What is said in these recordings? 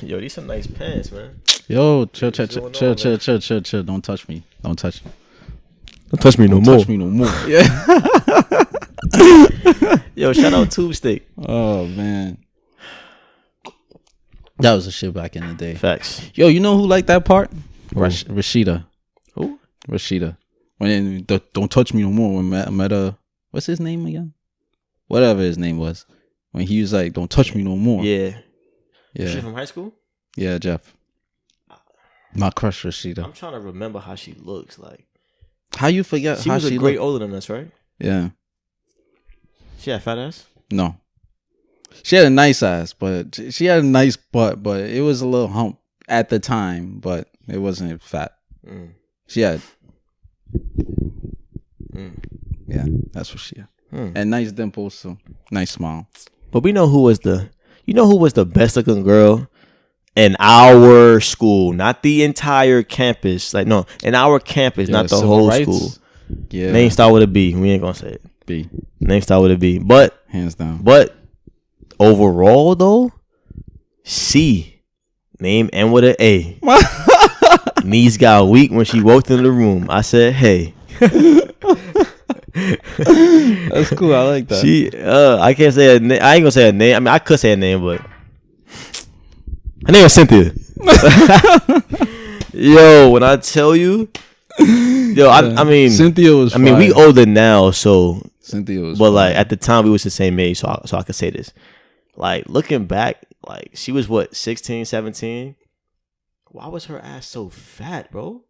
Yo, these some nice pants, man. Yo, chill. Don't touch me. Don't touch me. Don't touch me no more. Touch me no more. Yeah. Yo, shout out Tube Steak. Oh man, that was a shit back in the day. Facts. Yo, you know who liked that part? Who? Rashida. Who? Rashida. When don't touch me no more. When met what's his name again? Whatever his name was. When he was like, "Don't touch me no more." Yeah. Yeah. She from high school? Yeah, Jeff. My crush Rashida. I'm trying to remember how she looks like. How you forget she how was she a grade looked? older than us, right? Yeah. She had fat ass? No. She had a nice ass, but she had a nice butt, but it was a little hump at the time, but it wasn't fat. She had. Yeah, that's what she had. And nice dimples, too. Nice smile. But we know who was the best looking girl in our school, not the entire campus. Like, no, in our campus, not the whole rights school. Yeah. Name start with a B. We ain't gonna say it. B. Name start with a B. But hands down. But overall though, C. Name end with an A. Knees got weak when she walked into the room. I said, hey. That's cool. I like that. She I can't say her name. I ain't gonna say her name. I mean, I could say her name, but her name was Cynthia. Yo, when I tell you, yo, I mean, Cynthia was. I mean, we older now, so Cynthia was. But like at the time, we was the same age, so I could say this. Like looking back, like she was what 16, 17. Why was her ass so fat, bro?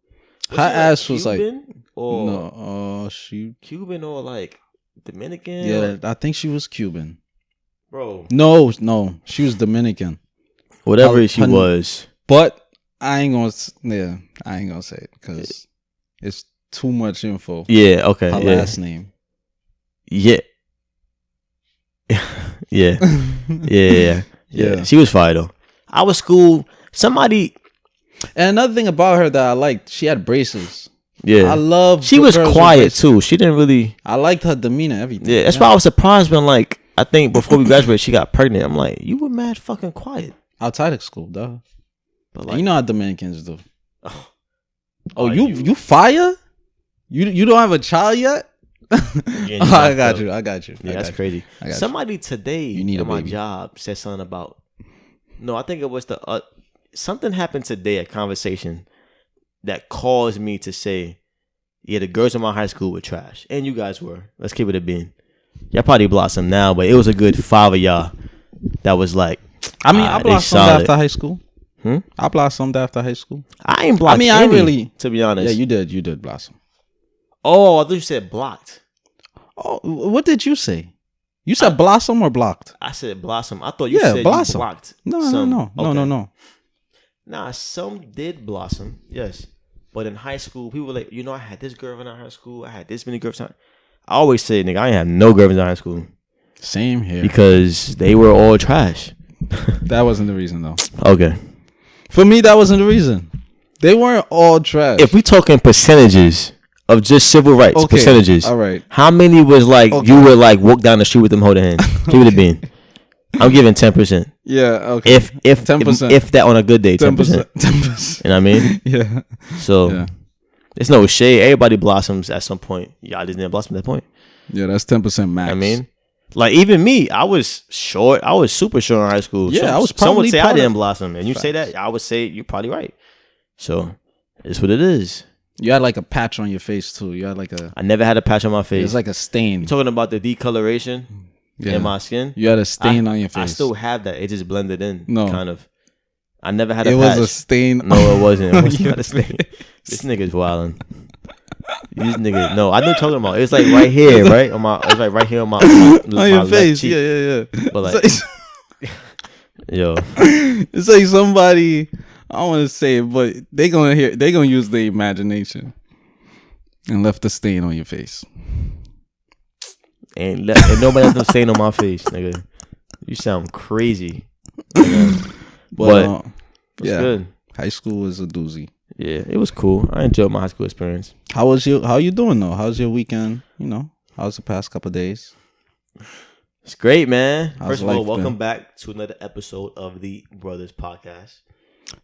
Her ass was like or no, she Cuban or like Dominican. Yeah, I think she was Cuban, bro. No, she was Dominican. Whatever she was, but I ain't gonna say it because it's too much info. Yeah, okay. Her last name. Yeah. Yeah. She was fire though. Our school, somebody. And another thing about her that I liked, she had braces. Yeah, I love. She was quiet too. She didn't really. I liked her demeanor, everything. Yeah, that's why I was surprised when, like, I think before we graduated, she got pregnant. I'm like, you were mad fucking quiet outside of school, duh. But like, you know how Dominicans do. Oh, you fire? You don't have a child yet? I got you. Yeah, that's crazy. Somebody today at my job said something about. No, I think it was something happened today, a conversation that caused me to say, yeah, the girls in my high school were trash. And you guys were. Let's keep it a bean. Y'all probably blossomed now, but it was a good 5 of y'all that was like, I mean, I blossomed after high school. I blossomed after high school. I ain't blocked to be honest. Yeah, you did blossom. Oh, I thought you said blocked. Oh, what did you say? You said blossom or blocked? I said blossom. I thought you said blossom. You blocked. No. Nah, some did blossom, yes. But in high school, people were like, I had this girlfriend in high school. I had this many girlfriends. I always say, nigga, I ain't have no girlfriends in high school. Same here. Because they were all trash. That wasn't the reason, though. Okay. For me, that wasn't the reason. They weren't all trash. If we talking percentages of just civil rights, percentages. All right. How many was like, you would like walk down the street with them holding hands? Give it a bean. I'm giving 10%. Yeah, okay. If 10%. If that on a good day, 10%. 10%. You know what I mean? Yeah. So there's no shade. Everybody blossoms at some point. Y'all just didn't blossom at that point. Yeah, that's 10% max. I mean, like even me, I was short. I was super short in high school. Yeah, I was probably. Some would say I didn't blossom, and you say that, I would say you're probably right. So it's what it is. You had like a patch on your face too. You had like a. I never had a patch on my face. It's like a stain. You're talking about the decoloration in my skin. You had a stain on your face. I still have that. It just blended in. No, kind of. I never had a patch. It was a stain. No, it wasn't. It was not a stain. This nigga's wilding. These niggas. No, I know what you're talking about. It's like right here, right on my. It's like right here on my on your face. Yeah. But like, yo, it's like somebody. I don't want to say it, but they gonna use their imagination and left a stain on your face. And nobody left a stain on my face, nigga. You sound crazy. But yeah, good. High school was a doozy. Yeah, it was cool. I enjoyed my high school experience. How you doing though? How's your weekend? How's the past couple of days? It's great, man. First of all, welcome back to another episode of the Brothers Podcast.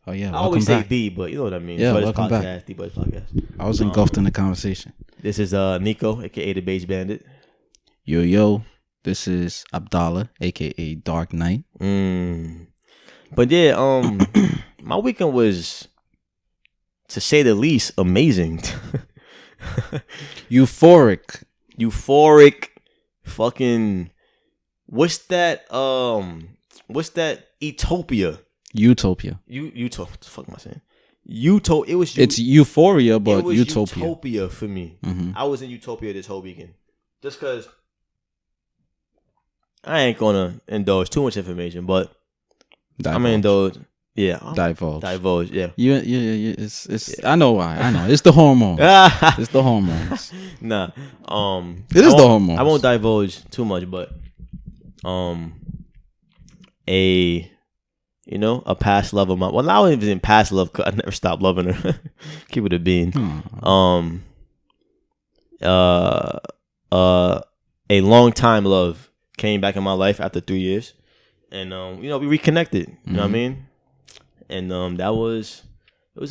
Oh yeah, I always say the, but you know what I mean. Yeah, Brothers welcome Podcast, back. The Brothers Podcast. I was engulfed in the conversation. This is Nico, aka the Beige Bandit. Yo, this is Abdalla, aka Dark Knight. But yeah, my weekend was, to say the least, amazing. Euphoric. Fucking. What's that? Utopia. Utopia. Utopia. What the fuck am I saying? Utopia. It's euphoria, but it was utopia. Utopia for me. Mm-hmm. I was in Utopia this whole weekend, just because I ain't gonna indulge too much information, but I'm gonna indulge. Yeah, divulge. Yeah. Yeah. It's. Yeah. I know why. It's the hormones. It's the hormones. Nah. It is the hormones. I won't divulge too much, but a past love of mine. Well, I wasn't even in past love because I never stopped loving her. Keep it a bean. A long time love came back in my life after 3 years, and we reconnected. You know what I mean? And it was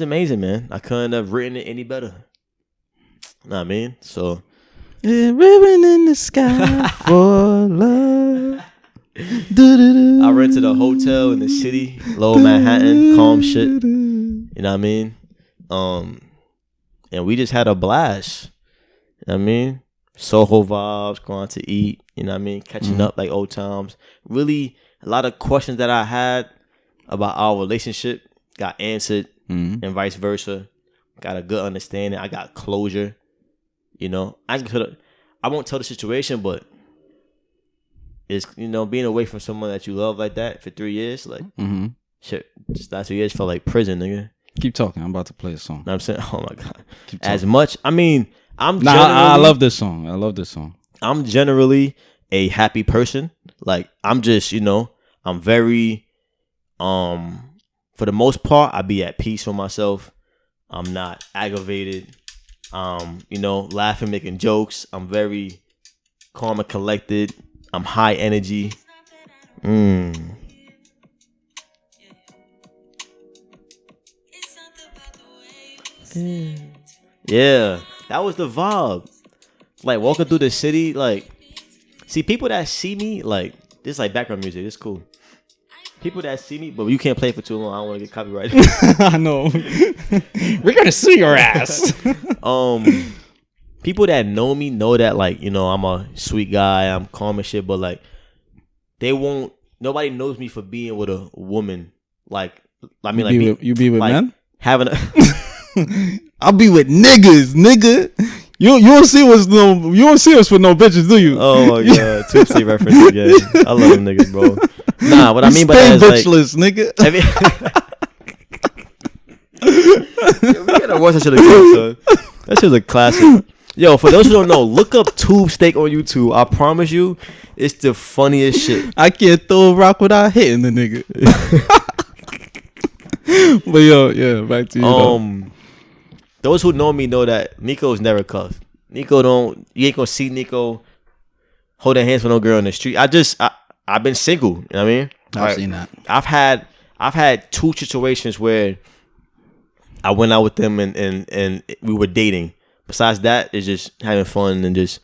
amazing, man. I couldn't have written it any better. You know what I mean? So, ribbon in the sky for love. I rented a hotel in the city, Lower Manhattan, calm shit. You know what I mean? And we just had a blast. You know what I mean? Soho vibes, going to eat. You know what I mean? Catching up like old times. Really, a lot of questions that I had about our relationship got answered, and vice versa. Got a good understanding. I got closure. I won't tell the situation, but it's being away from someone that you love like that for 3 years, like shit. Just last 2 years felt like prison, nigga. Keep talking. I'm about to play a song. Know what I'm saying, oh my god. As much, I mean, I love this song. I'm generally a happy person. Like I'm just, I'm very, for the most part, I be at peace with myself. I'm not aggravated. Laughing, making jokes. I'm very calm and collected. I'm high energy. Yeah, that was the vibe. Like walking through the city, like, see people that see me, like, this is like background music. It's cool. People that see me, but you can't play it for too long. I don't want to get copyrighted. I know. We're gonna sue your ass. People that know me know that, like, I'm a sweet guy. I'm calm and shit, but like, nobody knows me for being with a woman. Like, I mean, you be with like, men? Having a I'll be with niggas, nigga. You don't see us with no bitches, do you? Oh my god, Tipsy reference again. I love them niggas, bro. Nah, what I mean by that is bitchless, like, nigga. We gotta watch that shit again, son. That shit's a classic. Yo, for those who don't know, look up Tube Steak on YouTube. I promise you, it's the funniest shit. I can't throw a rock without hitting the nigga. But yo, yeah, back to you. Those who know me know that Nico's never cuffed. You ain't gonna see Nico holding hands with no girl in the street. I've been single. You know what I mean? I've seen that. I've had 2 situations where I went out with them and we were dating. Besides that, it's just having fun and just,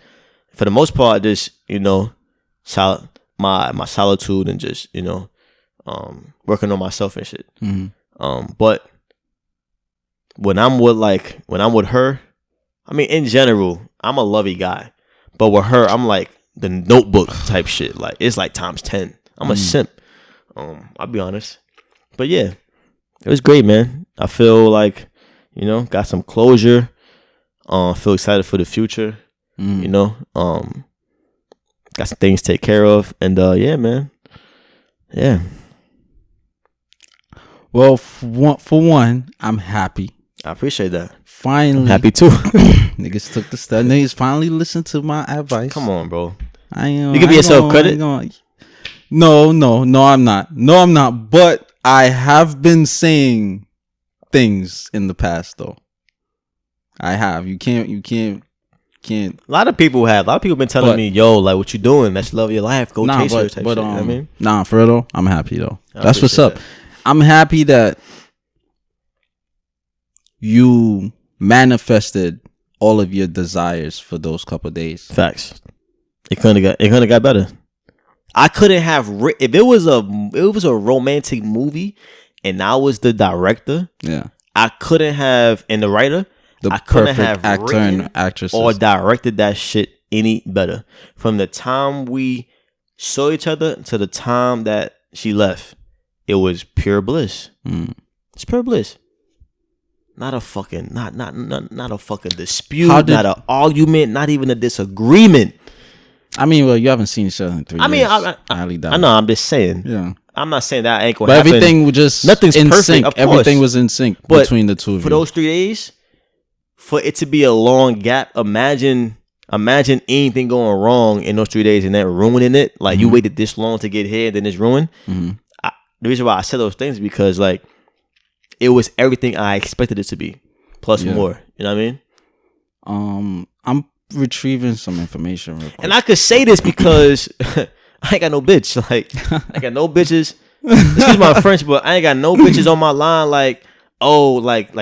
for the most part, just my solitude and just working on myself and shit. But when I'm with her, I mean, in general, I'm a lovey guy. But with her, I'm like the Notebook type shit. Like, it's like times 10. I'm a simp. I'll be honest. But yeah, it was great, man. I feel like, got some closure. Feel excited for the future. Got some things to take care of. And yeah, man. Yeah. Well, for one, I'm happy. I appreciate that. Finally. I'm happy too. Niggas took the step. Niggas finally listened to my advice. Come on, bro. You give yourself credit? No, I'm not. But I have been saying things in the past, though. I have. You can't can't. A lot of people have. A lot of people been telling me, "Yo, like, what you doing? That's love of your life. Go chase her." Type shit, you know what I mean? Nah, for real though, I'm happy though. That's what's up. I'm happy that you manifested all of your desires for those couple of days. Facts. It couldn't have got better. I couldn't have if it was a romantic movie and I was the director. Yeah. I couldn't have, and the writer, I couldn't have actor and actress or directed that shit any better. From the time we saw each other to the time that she left, it was pure bliss. It's pure bliss. Not a fucking not a fucking dispute, not an argument, not even a disagreement. I mean, well, you haven't seen each other in 3 years. I know. I'm just saying. Yeah. I'm not saying that ain't gonna happen. But everything was just nothing's in perfect. sync. Of course. Everything was in sync between the two of you. For those 3 days, for it to be a long gap, imagine anything going wrong in those 3 days and that ruining it. Like you waited this long to get here, and then it's ruined. The reason why I said those things is because like it was everything I expected it to be, plus more. You know what I mean? I'm retrieving some information real quick. And I could say this because I ain't got no bitch. Like I got no bitches. Excuse my French, but I ain't got no bitches on my line. Like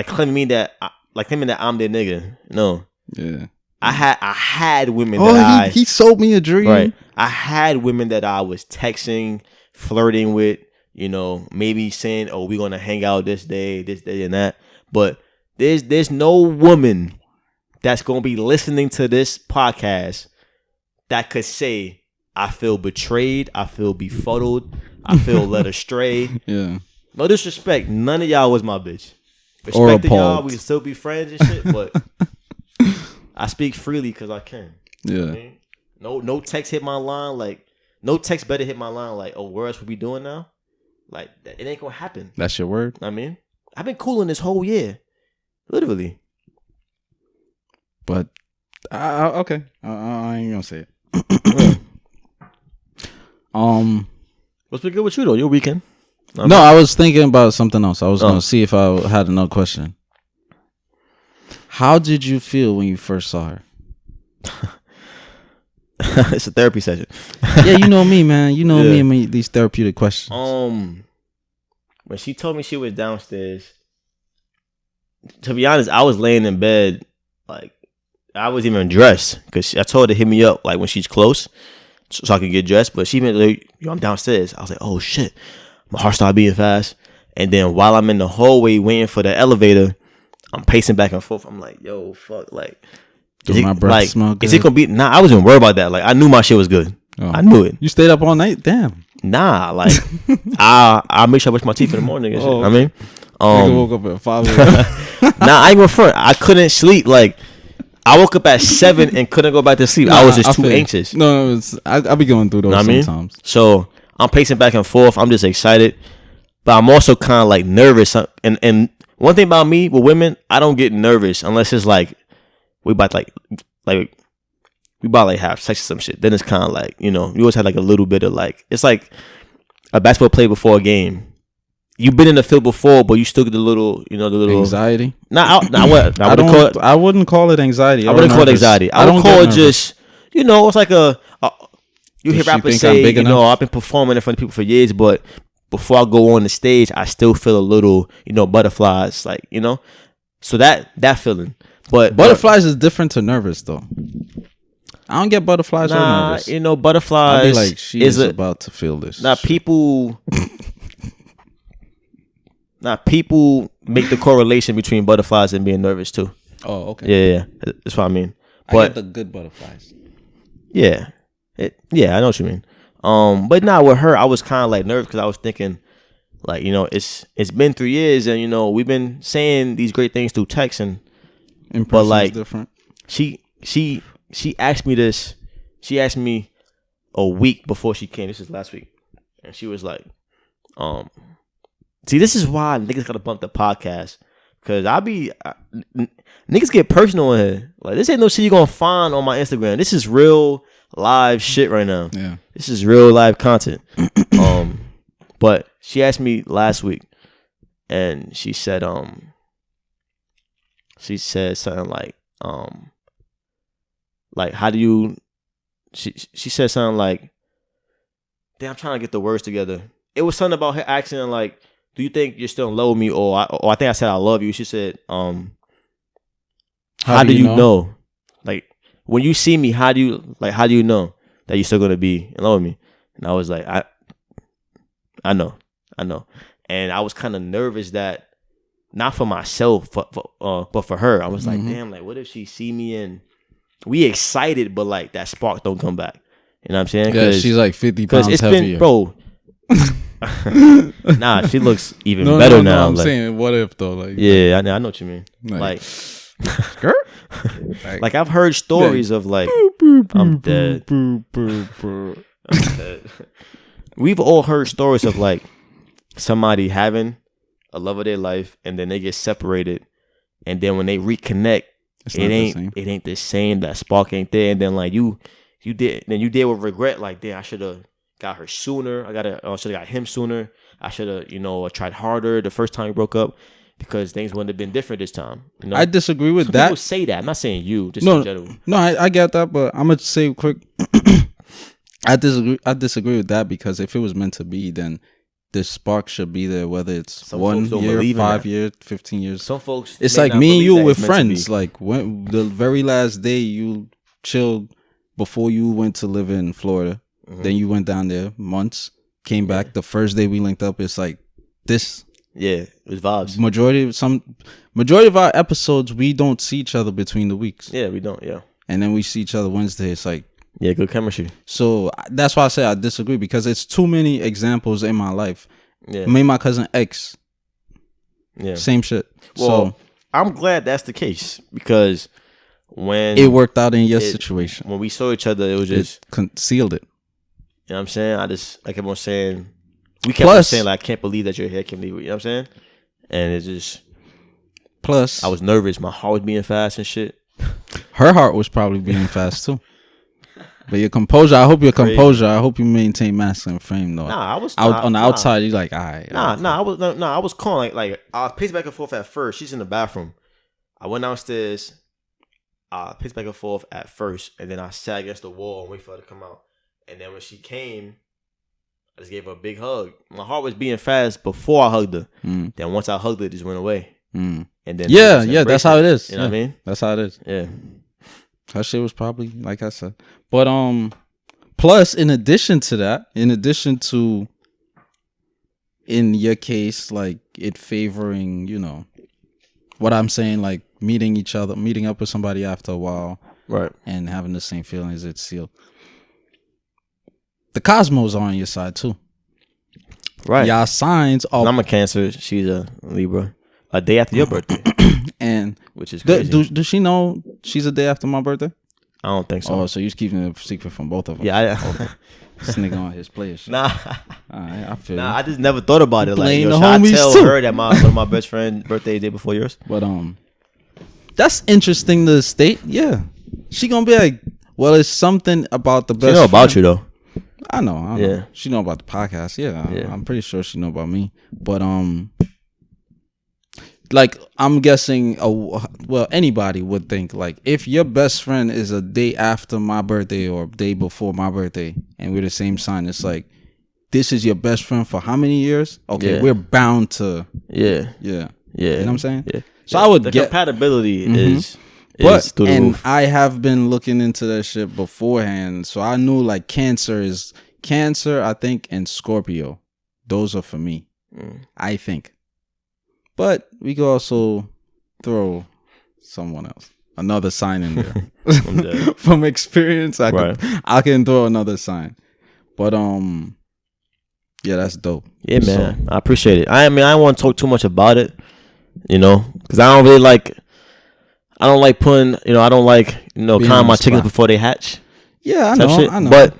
claiming that I'm their nigga. No. Yeah. I had women that he sold me a dream. Right. I had women that I was texting, flirting with. You know, maybe saying, "Oh, we're gonna hang out this day, and that." But there's no woman that's gonna be listening to this podcast that could say, "I feel betrayed, I feel befuddled, I feel led astray." Yeah. No disrespect, none of y'all was my bitch. Respecting y'all, we can still be friends and shit. But I speak freely because I can. Yeah. You know what I mean? No text hit my line. Like no text better hit my line. Like, "Oh, where else we doing now?" Like, it ain't gonna happen. That's your word? I mean, I've been cooling this whole year. Literally. But, okay. I ain't gonna say it. What's been good with you, though? Your weekend? I was thinking about something else. I was gonna see if I had another question. How did you feel when you first saw her? It's a therapy session. Yeah, you know me, man. You know me and these therapeutic questions. When she told me she was downstairs, to be honest, I was laying in bed, like I wasn't even dressed because I told her to hit me up like when she's close, so I could get dressed. But she meant like, "Yo, I'm downstairs." I was like, "Oh shit!" My heart started beating fast, and then while I'm in the hallway waiting for the elevator, I'm pacing back and forth. I'm like, "Yo, fuck!" Like. My breath smell good? Is it gonna be? Nah, I wasn't worried about that. Like I knew my shit was good. Oh. I knew it. You stayed up all night? Damn. Nah, like I make sure I brush my teeth in the morning and shit. I mean, woke up at 5 a.m. Nah, I ain't gonna front. I couldn't sleep. Like I woke up at 7 and couldn't go back to sleep. I was just too anxious. No, I be going through those sometimes. So I'm pacing back and forth. I'm just excited, but I'm also kind of like nervous. And one thing about me with women, I don't get nervous unless it's like. We about to have sex or some shit. Then it's kind of like, you know, you always have like a little bit of like, it's like a basketball play before a game. You've been in the field before, but you still get the little anxiety. I wouldn't call it anxiety. I wouldn't call it anxiety. I would call it just, you know, it's like you hear rappers say, you know, I've been performing in front of people for years, but before I go on the stage, I still feel a little, you know, butterflies, like, you know, so that feeling. But butterflies is different to nervous though. I don't get butterflies or nervous. You know, butterflies. I'd be like, she is about to feel this. People make the correlation between butterflies and being nervous too. Oh, okay. Yeah. That's what I mean. But I get the good butterflies. Yeah. I know what you mean. But now with her, I was kind of like nervous because I was thinking, like, you know, it's been 3 years and, you know, we've been saying these great things through text but like different. She asked me this. She asked me a week before she came. This is last week, and she was like, see, this is why niggas gotta bump the podcast because niggas get personal in here. Like this ain't no shit you gonna find on my Instagram. This is real live shit right now. Yeah, this is real live content. But she asked me last week, and she said something like, like, how do you? She said something like, "Damn, I'm trying to get the words together." It was something about her asking like, "Do you think you're still in love with me?" Or I think I said I love you. She said, "How do you know? Like when you see me, how do you know that you're still gonna be in love with me?" And I was like, I know, and I was kind of nervous that not for myself, but for her. I was like, damn, like what if she see me and we excited, but like that spark don't come back. You know what I'm saying? Yeah, she's like 50 pounds it's heavier. Bro. Nah, she looks even better now. I'm saying, what if though? Like, yeah, I know what you mean. Like like I've heard stories of like, I'm dead. I'm dead. We've all heard stories of like somebody having a love of their life and then they get separated, and then when they reconnect, it ain't the same. That spark ain't there, and then like you did with regret. Like, damn, I should have got her sooner. I should have got him sooner. I should have tried harder the first time we broke up, because things wouldn't have been different this time. You know? I disagree with that. People say that. I'm not saying you, just in general. No, I get that, but I'm gonna say quick. I disagree with that, because if it was meant to be, then the spark should be there, whether it's some 1 year, 5 years, 15 years. Some folks, it's like me and you were friends. Like when the very last day you chilled before you went to live in Florida, then you went down there months, came back. The first day we linked up, it's like this. Yeah, it was vibes. Majority of our episodes, we don't see each other between the weeks. Yeah, we don't. Yeah, and then we see each other Wednesday. It's like, yeah, good chemistry. So that's why I say I disagree, because it's too many examples in my life. Yeah, me and my cousin X. Yeah, same shit. Well, so I'm glad that's the case, because when it worked out in your situation, when we saw each other, it was just concealed it. You know what I'm saying? I kept on saying, we kept on saying like, I can't believe that you're here, can't believe it. You know what I'm saying? And it's just, plus I was nervous. My heart was beating fast and shit. Her heart was probably beating fast too. But your composure, I hope you maintain masculine frame though. Nah, I was on the outside. You like, all right. I was calm. Like I was pacing back and forth at first. She's in the bathroom. I went downstairs. Paced back and forth at first, and then I sat against the wall and wait for her to come out. And then when she came, I just gave her a big hug. My heart was beating fast before I hugged her. Then once I hugged her, it just went away. And then that's how it is. You know what I mean? That's how it is. Yeah. Her shit was probably like I said. But plus in addition to in your case, like it favoring, what I'm saying, like meeting up with somebody after a while, right, and having the same feelings, it's sealed. The cosmos are on your side too, right? Y'all signs are. I'm a Cancer. She's a Libra. A day after your birthday, and which is crazy. Does she know she's a day after my birthday? I don't think so. Oh, so you're keeping a secret from both of us? Yeah, this nigga on his player shit. Nah, I feel. Nah, I just never thought about it. Like, should I tell her that one of my best friend's birthday is the day before yours? But that's interesting to state. Yeah, she gonna be like, well, it's something about the best. She know about you though. I know. Yeah, she know about the podcast. Yeah, I'm pretty sure she know about me. But like I'm guessing, anybody would think like if your best friend is a day after my birthday or day before my birthday, and we're the same sign, it's like this is your best friend for how many years? Okay, we're bound to. Yeah. You know what I'm saying? Yeah. So I would the get compatibility is through the roof. I have been looking into that shit beforehand, so I knew like Cancer, I think, and Scorpio. Those are for me. I think. But we could also throw someone else, another sign in there. From experience, I can throw another sign. But yeah, that's dope. Yeah, man, I appreciate it. I don't want to talk too much about it, because I don't really like. I don't like putting, I don't like, counting my chickens before they hatch. Yeah, I know. But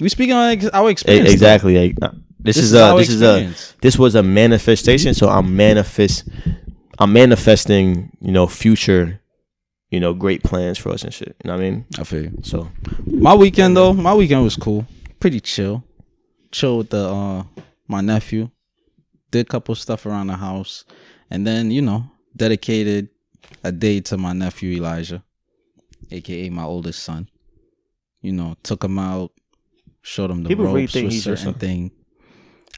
we speaking on our experience. Exactly. This was a manifestation, so I'm manifesting, future, great plans for us and shit. You know what I mean? I feel you. So my weekend was cool. Pretty chill. Chill with my nephew. Did a couple stuff around the house, and then dedicated a day to my nephew Elijah. aka my oldest son. You know, took him out, showed him the people ropes really with certain thing.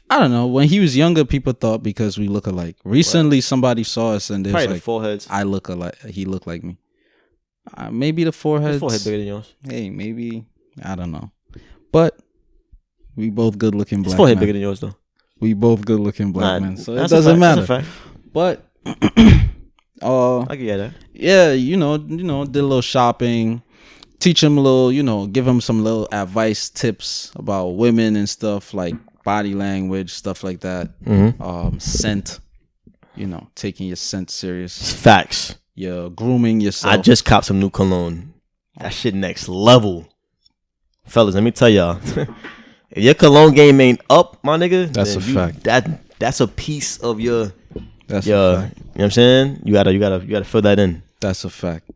I don't know. When he was younger, people thought because we look alike. Recently, somebody saw us and there's the foreheads. I look alike. He looked like me. Maybe the forehead. The forehead bigger than yours. Hey, maybe. I don't know. But we both good looking black men. Forehead bigger than yours though. We both good looking black men, so it doesn't matter. That's a fact. But I get that. Yeah, you know, did a little shopping, teach him a little, give him some little advice, tips about women and stuff like body language, stuff like that. Mm-hmm. Scent, taking your scent serious. Facts. You're grooming yourself. I just copped some new cologne. That shit next level, fellas. Let me tell y'all. If your cologne game ain't up, my nigga, that's a fact. That's a piece of your. That's a fact. You know what I'm saying? You gotta fill that in. That's a fact.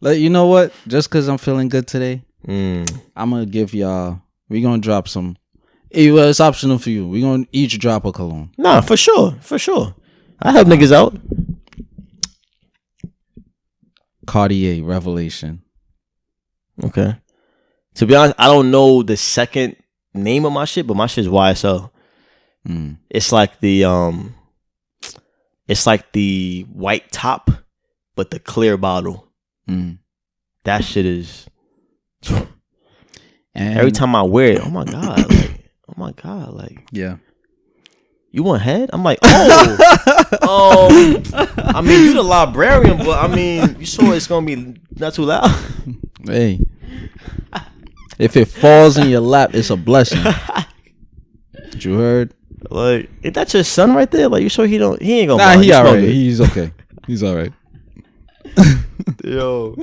Like, you know what? Just because I'm feeling good today, I'm gonna give y'all. We gonna drop some. It's optional for you. We gonna each drop a cologne. Nah, for sure. I help niggas out. Cartier Revelation. Okay. To be honest, I don't know the second name of my shit, but my shit's YSL. It's like the white top, but the clear bottle. That shit is. And every time I wear it, oh my god, like yeah. You want head? I'm like, I mean, you the librarian, but I mean, you sure it's gonna be not too loud? Hey. If it falls in your lap, it's a blessing. You heard? Like, is that your son right there? Like, you sure he ain't gonna? Nah, he alright. He's okay. He's alright. Yo,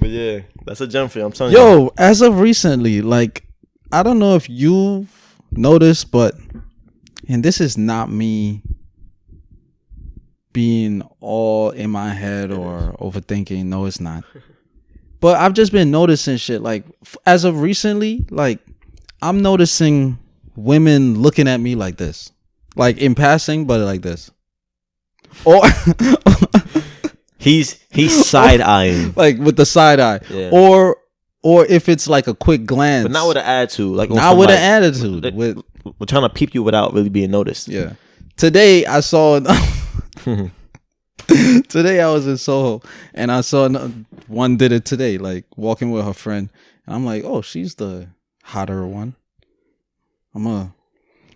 but yeah, that's a gem for you. I'm telling you. Yo, as of recently, like, I don't know if you've noticed, but, and this is not me being all in my head or overthinking. No, it's not. But I've just been noticing shit. Like, as of recently, like, I'm noticing women looking at me like this. Like, in passing, but like this. Or he's side-eyeing. Like, with the side eye. Yeah. Or if it's like a quick glance. But not with an attitude. Like, not with an attitude. We're trying to peep you without really being noticed. Yeah. Today, I saw... Today I was in Soho and I saw one did it today, like walking with her friend, and I'm like, oh, she's the hotter one.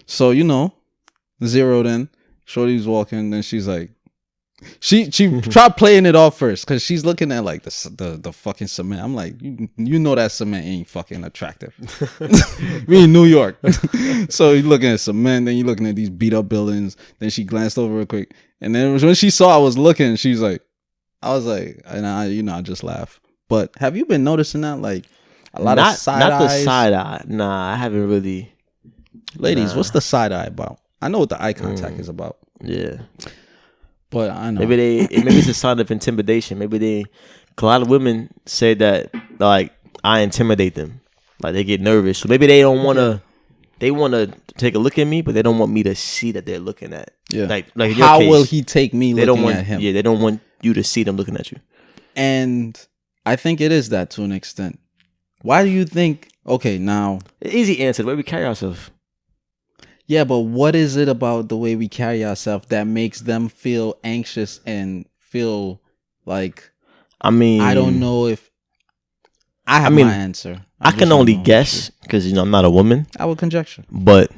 So zeroed in. Shorty's walking, and she's like, she tried playing it off first because she's looking at like the fucking cement. I'm like, you know that cement ain't fucking attractive. We in New York, so you're looking at cement, then you're looking at these beat up buildings. Then she glanced over real quick. And then when she saw I was looking, she's like, I was like, and I just laugh. But have you been noticing that? Like, a lot of side eyes? Not the side eye. Nah, I haven't really. Ladies, what's the side eye about? I know what the eye contact is about. Yeah. But I know. Maybe it's a sign of intimidation. A lot of women say that, like, I intimidate them. Like, they get nervous. So maybe they don't want to. They want to take a look at me, but they don't want me to see that they're looking at. Yeah. Like in your how case, will he take me looking at him? Yeah, they don't want you to see them looking at you. And I think it is that to an extent. Why do you think? Okay, now easy answer. The way we carry ourselves. Yeah, but what is it about the way we carry ourselves that makes them feel anxious and feel like? I mean, I don't know if I have my answer. I can only guess because I'm not a woman. I would conjecture, but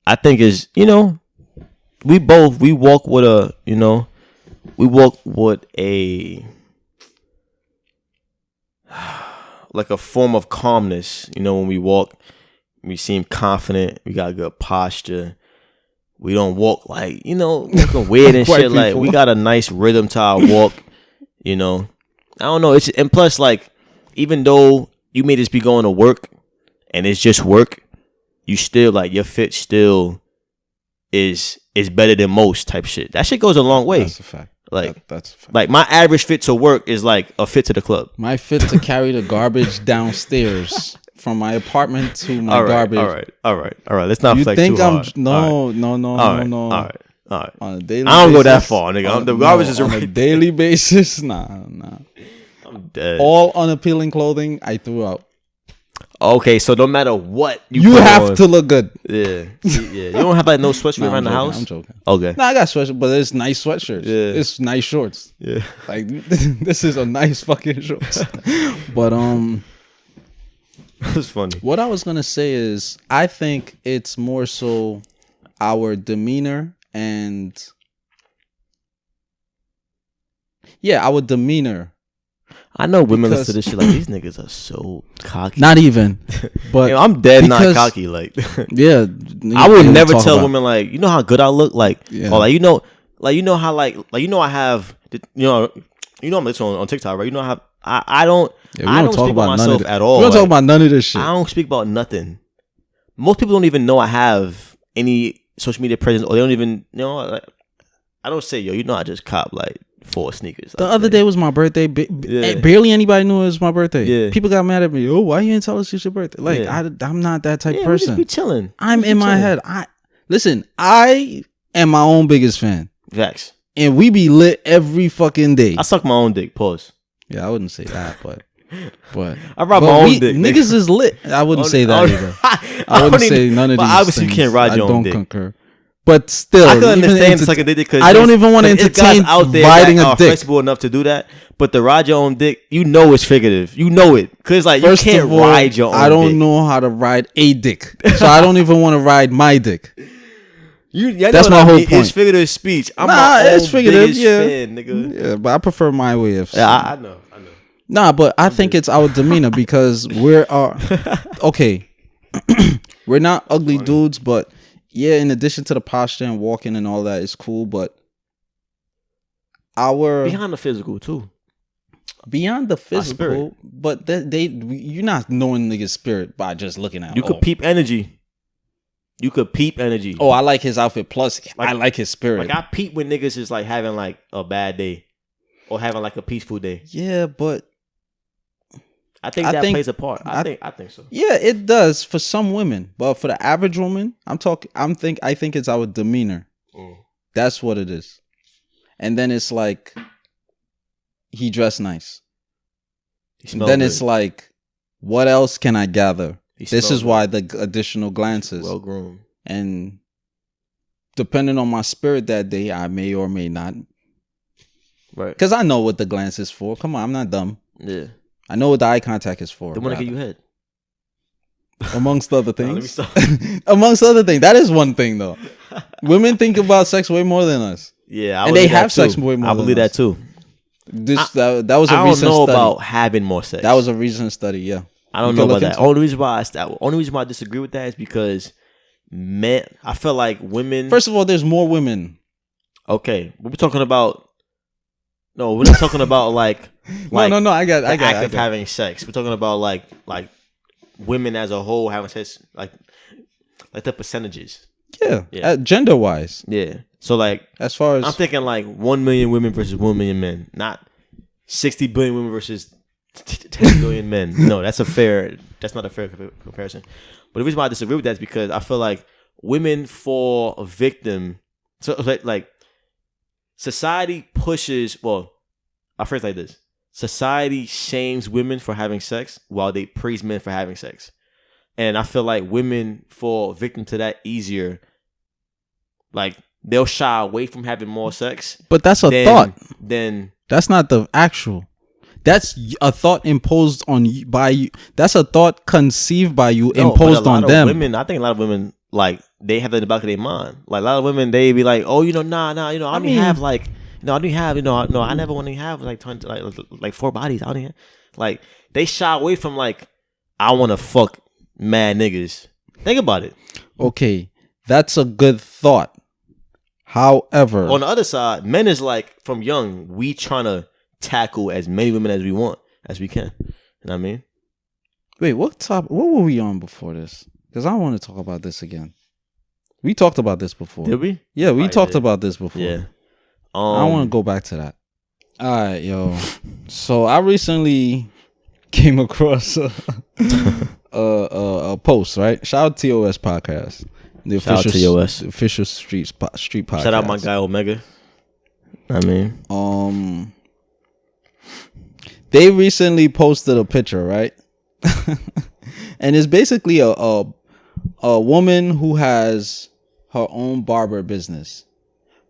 I think is we walk with a like a form of calmness. When we walk, we seem confident. We got good posture. We don't walk like looking weird and shit. Like, we got a nice rhythm to our walk. I don't know. And plus, like, even though you may just be going to work and it's just work, you still, like, your fit still is better than most type shit. That shit goes a long way. That's a fact. Like, that's a fact. Like, my average fit to work is like a fit to the club. My fit to carry the garbage downstairs from my apartment to my garbage. All right. Let's not flex too hard. No. All right. On a daily I don't basis, go that far, nigga. The garbage is on a daily basis. Nah. I'm dead. All unappealing clothing, I threw out. Okay, so no matter what you have to look good. Yeah. You don't have like no sweatshirt around the house? I'm joking. Okay. I got sweatshirts, but it's nice sweatshirts. Yeah. It's nice shorts. Yeah. Like this is a nice fucking shorts. But That's funny. What I was gonna say is I think it's more so our demeanor and our demeanor. I know women listen to this shit like these niggas are so cocky. Not even, but I'm dead not cocky. Like, yeah, I would never tell women like, you know how good I look, like, or like you know how like you know I have, you know I'm listening on TikTok, right? You know how I don't speak about myself at all. We don't talk about none of this shit. I don't speak about nothing. Most people don't even know I have any social media presence, or they don't even like, I don't say yo, I just cop like 4 sneakers. The other day was my birthday. Barely anybody knew it was my birthday. Yeah. People got mad at me. Oh, why you didn't tell us it's your birthday? Like, I'm not that type of person. We just be chilling. I'm in my head. I am my own biggest fan. Facts. And we be lit every fucking day. I suck my own dick. Pause. Yeah, I wouldn't say that, but I ride my own dick. Niggas is lit. I wouldn't say that either. I wouldn't say none of these. But obviously, you can't ride your own dick. I don't concur. But still, I can understand sucking dick because I don't even want to entertain out there riding that a are dick. flexible enough to do that. But to ride your own dick, it's figurative. You know it because like first you can't ride your own. I don't know how to ride a dick, so I don't even want to ride my dick. That's my whole point. It's figurative speech. It's figurative. Fan, nigga. Yeah, but I prefer my way of. Yeah, I know. Nah, but I think it's our demeanor because we're okay. We're not ugly dudes, but. Yeah, in addition to the posture and walking and all that, it's cool, but beyond the physical too. Beyond the physical, but you're not knowing niggas' spirit by just looking at. You could peep energy. Oh, I like his outfit. Plus, I like his spirit. Like I peep when niggas is like having like a bad day, or having like a peaceful day. Yeah, but I think that plays a part. I think so. Yeah, it does for some women, but for the average woman, I think it's our demeanor. That's what it is. And then it's like he dressed nice. Then good. It's like, what else can I gather? This is why the additional glances. Well groomed. And depending on my spirit that day, I may or may not. Right. Because I know what the glance is for. Come on, I'm not dumb. Yeah. I know what the eye contact is for. They want to get you head. Amongst other things. Amongst other things. That is one thing, though. Women think about sex way more than us. Yeah. And they have sex way more than us. I believe that, too. That was a recent study. I don't know about having more sex. That was a recent study, yeah. I don't know about that. Only reason why I disagree with that is because men, I feel like women. First of all, there's more women. Okay. We're talking about. No, we're not talking about like no. I got act of having sex. We're talking about like women as a whole having sex, like the percentages. Yeah. Gender wise. Yeah. So like, as far as I'm thinking like 1 million women versus 1 million men, not 60 billion women versus 10 billion men. No, that's not a fair comparison. But the reason why I disagree with that is because I feel like women fall a victim. So like. Society pushes, I phrase like this. Society shames women for having sex while they praise men for having sex. And I feel like women fall victim to that easier. Like, they'll shy away from having more sex. But that's a thought. That's not the actual. That's a thought imposed on you by you. That's a thought conceived by you, imposed on them. I think a lot of women, like, they have that in the back of their mind. Like a lot of women, they be like, "Oh, nah, I don't have like, I never want to have like 4 bodies. I don't have, like, they shy away from like, I want to fuck mad niggas. Think about it. Okay, that's a good thought. However, on the other side, men is like from young, we trying to tackle as many women as we want, as we can. You know what I mean? Wait, what were we on before this? Because I want to talk about this again. We talked about this before. Did we? Yeah, we talked about this before. Yeah. I want to go back to that. All right, yo. So I recently came across a post, right? Shout out to TOS podcast. The official street podcast. Shout out my guy Omega. I mean, They recently posted a picture, right? And it's basically a woman who has her own barber business.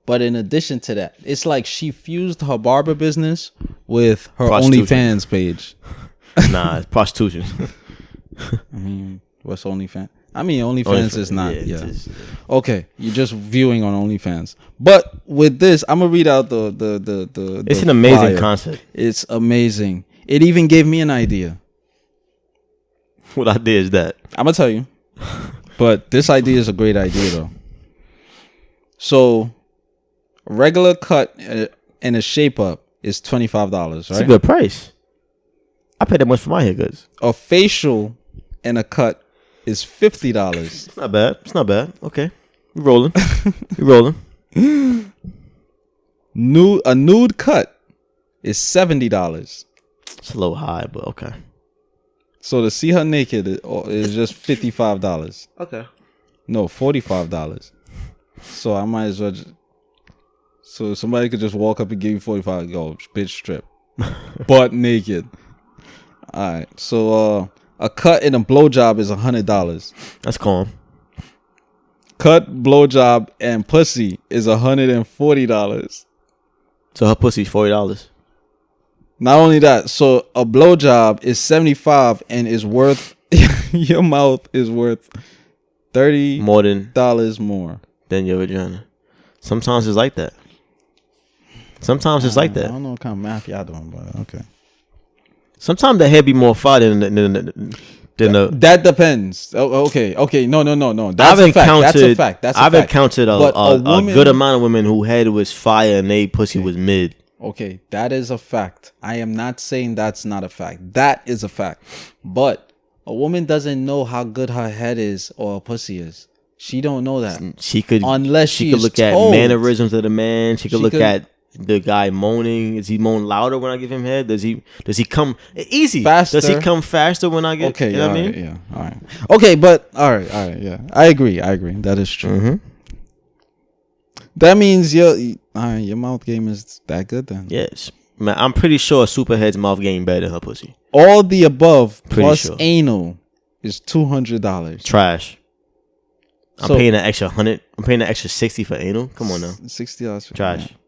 But in addition to that, it's like she fused her barber business with her OnlyFans page. Nah, it's prostitution. I mean, what's OnlyFans? I mean, OnlyFans is not. Yeah. Okay, you're just viewing on OnlyFans. But with this, I'm gonna read out the It's an amazing concept. It's amazing. It even gave me an idea. What idea is that? I'm gonna tell you. But this idea is a great idea, though. So, a regular cut and a shape up is $25, right? It's a good price. I pay that much for my haircuts. A facial and a cut is $50. It's not bad. It's not bad. Okay, we rolling. We rolling. A nude cut is $70. It's a little high, but okay. So to see her naked is just $55. Okay. No, $45. So I might as well. So somebody could just walk up and give you $45. Yo, bitch, strip, butt naked. All right. So a cut and a blowjob is $100. That's calm. Cut, blowjob, and pussy is $140. So her pussy's $40. Not only that, so a blowjob is $75 and is worth your mouth is worth $30 more than your vagina. Sometimes it's like that. Sometimes it's like that. I don't know what kind of math y'all doing, but okay. Sometimes the head be more fire than the. That depends. Okay. No. That's a fact. I've encountered a good amount of women who head was fire and they pussy was mid. Okay, that is a fact. I am not saying that's not a fact. That is a fact. But a woman doesn't know how good her head is or her pussy is. She don't know that. She could unless she could look at mannerisms of the man. She could look at the guy moaning. Is he moan louder when I give him head? Does he come easy? Faster? Does he come faster when I get? Okay, you know what I mean? Yeah, all right. Okay, but all right, yeah. I agree. That is true. Mm-hmm. That means your mouth game is that good then. Yes. Man, I'm pretty sure Superhead's mouth game better than her pussy. All the above plus anal is $200. Trash. I'm paying an extra $100. I'm paying an extra $60 for anal. Come on now. $60 for trash. Anal.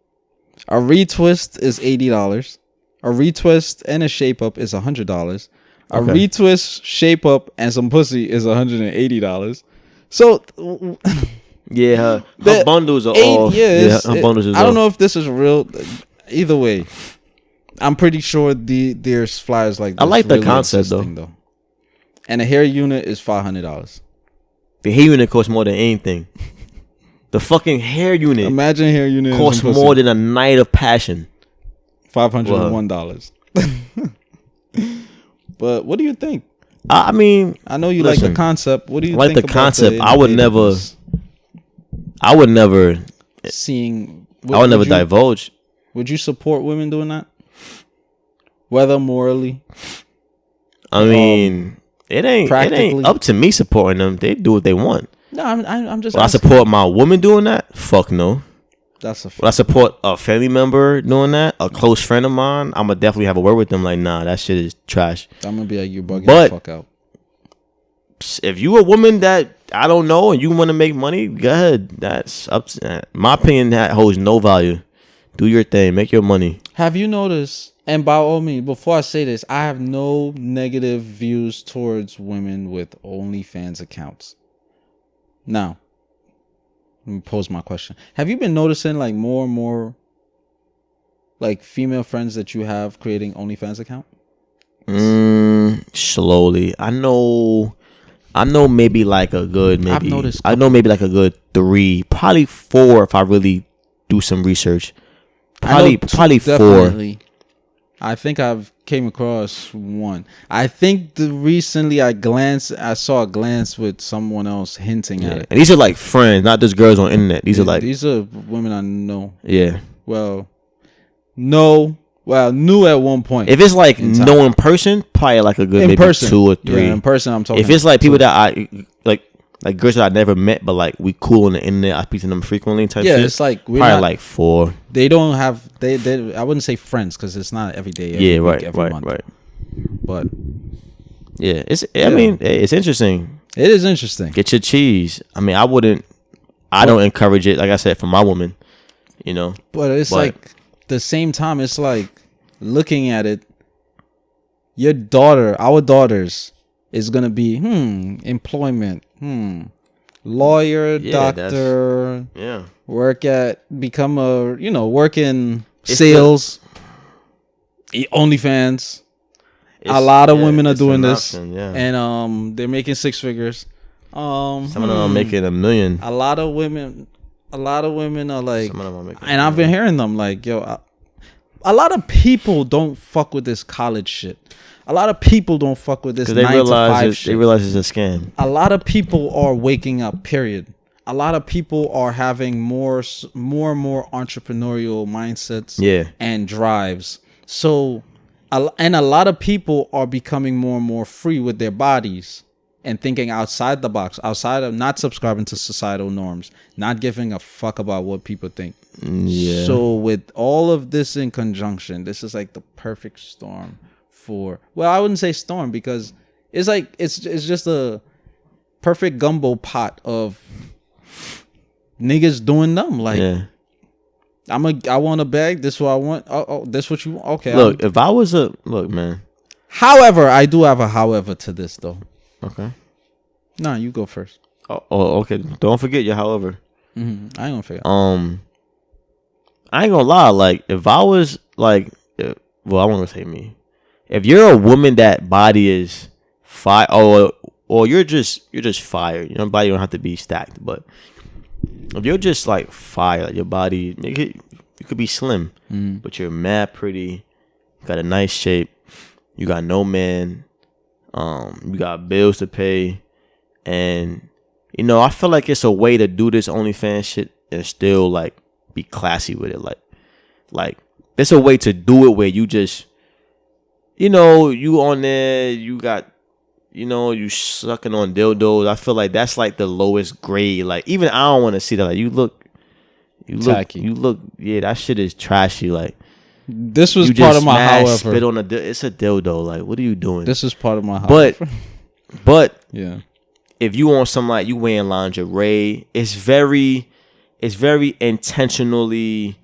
A retwist is $80. A retwist and a shape up is $100. A retwist, shape up, and some pussy is $180. So yeah, her bundles are all. Yeah, her bundles is I don't know if this is real. Either way, I'm pretty sure there's flyers like this. I like the concept though. And a hair unit is $500. The hair unit costs more than anything. The fucking hair unit. Imagine hair unit costs more than a night of passion. $501. But what do you think? I mean, I know you like the concept. What do you think? I like the concept. I would never divulge. Would you support women doing that? Whether morally? I mean, it ain't up to me supporting them. They do what they want. No, I'm just. Will I support my woman doing that? Fuck no. That's a. Will I support a family member doing that? A close friend of mine? I'm gonna definitely have a word with them. Like, nah, that shit is trash. I'm gonna be like, you bugging the fuck out. If you a woman that I don't know and you want to make money, go ahead. That's up to my opinion. That holds no value. Do your thing. Make your money. Have you noticed? And by all means, before I say this, I have no negative views towards women with OnlyFans accounts. Now, let me pose my question. Have you been noticing like more and more like female friends that you have creating OnlyFans account? Slowly. I know maybe like a good I've noticed I know maybe like a good 3, probably 4 if I really do some research. Probably 4. Definitely. I think I've came across one. I think recently I saw a glance with someone else hinting at it. And these are like friends, not just girls on internet. These are women I know. Yeah. Knew at one point. If it's like no in person, probably like a good maybe 2 or 3. Yeah, in person I'm talking. If it's like people that I like, Like girls that I never met, but like we cool on the internet. I speak to them frequently. Type shit. It's like we're probably like 4. They don't have they. I wouldn't say friends because it's not every day. Every week, every month. Right. But yeah, I mean, it's interesting. It is interesting. Get your cheese. I mean, I don't encourage it. Like I said, for my woman, you know. But it's like the same time. It's like looking at it. Our daughters, is gonna be employment, lawyer, doctor, become work in sales, OnlyFans. A lot of women are doing this, and they're making 6 figures. Some of them are making $1 million. A lot of women are like, and I've been hearing them like, yo, a lot of people don't fuck with this college shit. A lot of people don't fuck with this 9 to 5 shit. They realize it's a scam. A lot of people are waking up, period. A lot of people are having more and more entrepreneurial mindsets and drives. So, and a lot of people are becoming more and more free with their bodies and thinking outside the box, outside of not subscribing to societal norms, not giving a fuck about what people think. Yeah. So with all of this in conjunction, this is like the perfect storm. I wouldn't say storm because it's like it's just a perfect gumbo pot of niggas doing them. Like I want a bag. This is what I want. Oh, this what you want. Okay. Look, if I was man. However, I do have a however to this though. Okay. Nah, you go first. Oh, okay. Don't forget your however. Mm-hmm. I ain't gonna forget. I ain't gonna lie. Like if I was like, I won't gonna say me. If you're a woman that body is fire, or you're just fire. Your body don't have to be stacked, but if you're just like fire, like your body, you could be slim, but you're mad pretty, got a nice shape, you got no man, you got bills to pay, and I feel like it's a way to do this OnlyFans shit and still like be classy with it. Like it's a way to do it where you just. You on there, you got, you sucking on dildos. I feel like that's like the lowest grade. Like, even I don't want to see that. Like, you look, that shit is trashy. Like, this was part of my however. Spit on it's a dildo. Like, what are you doing? This is part of my however. But yeah, if you want some, like, you wearing lingerie, it's very intentionally.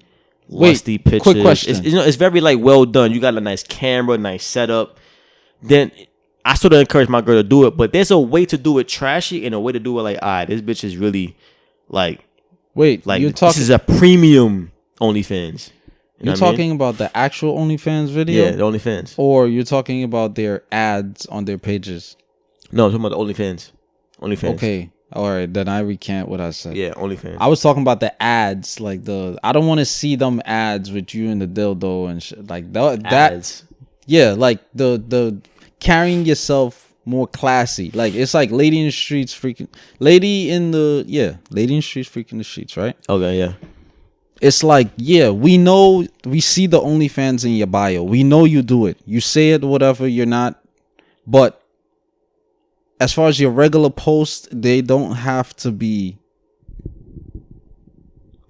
Lusty pictures. Quick question. It's very like well done. You got a nice camera, nice setup. Then I sort of encourage my girl to do it, but there's a way to do it trashy and a way to do it like, this bitch is really like. Wait, like this is a premium OnlyFans. You're talking about the actual OnlyFans video? Yeah, the OnlyFans. Or you're talking about their ads on their pages? No, I'm talking about the OnlyFans. Okay. All right, then I recant what I said. Yeah, OnlyFans. I was talking about the ads, like I don't want to see them ads with you and the dildo and shit like that. Ads. Yeah, like the carrying yourself more classy. Like it's like lady in the streets freaking the streets, right? Okay, yeah. It's like, we know, we see the OnlyFans in your bio. We know you do it. You say it, whatever. You're not, but. As far as your regular posts, they don't have to be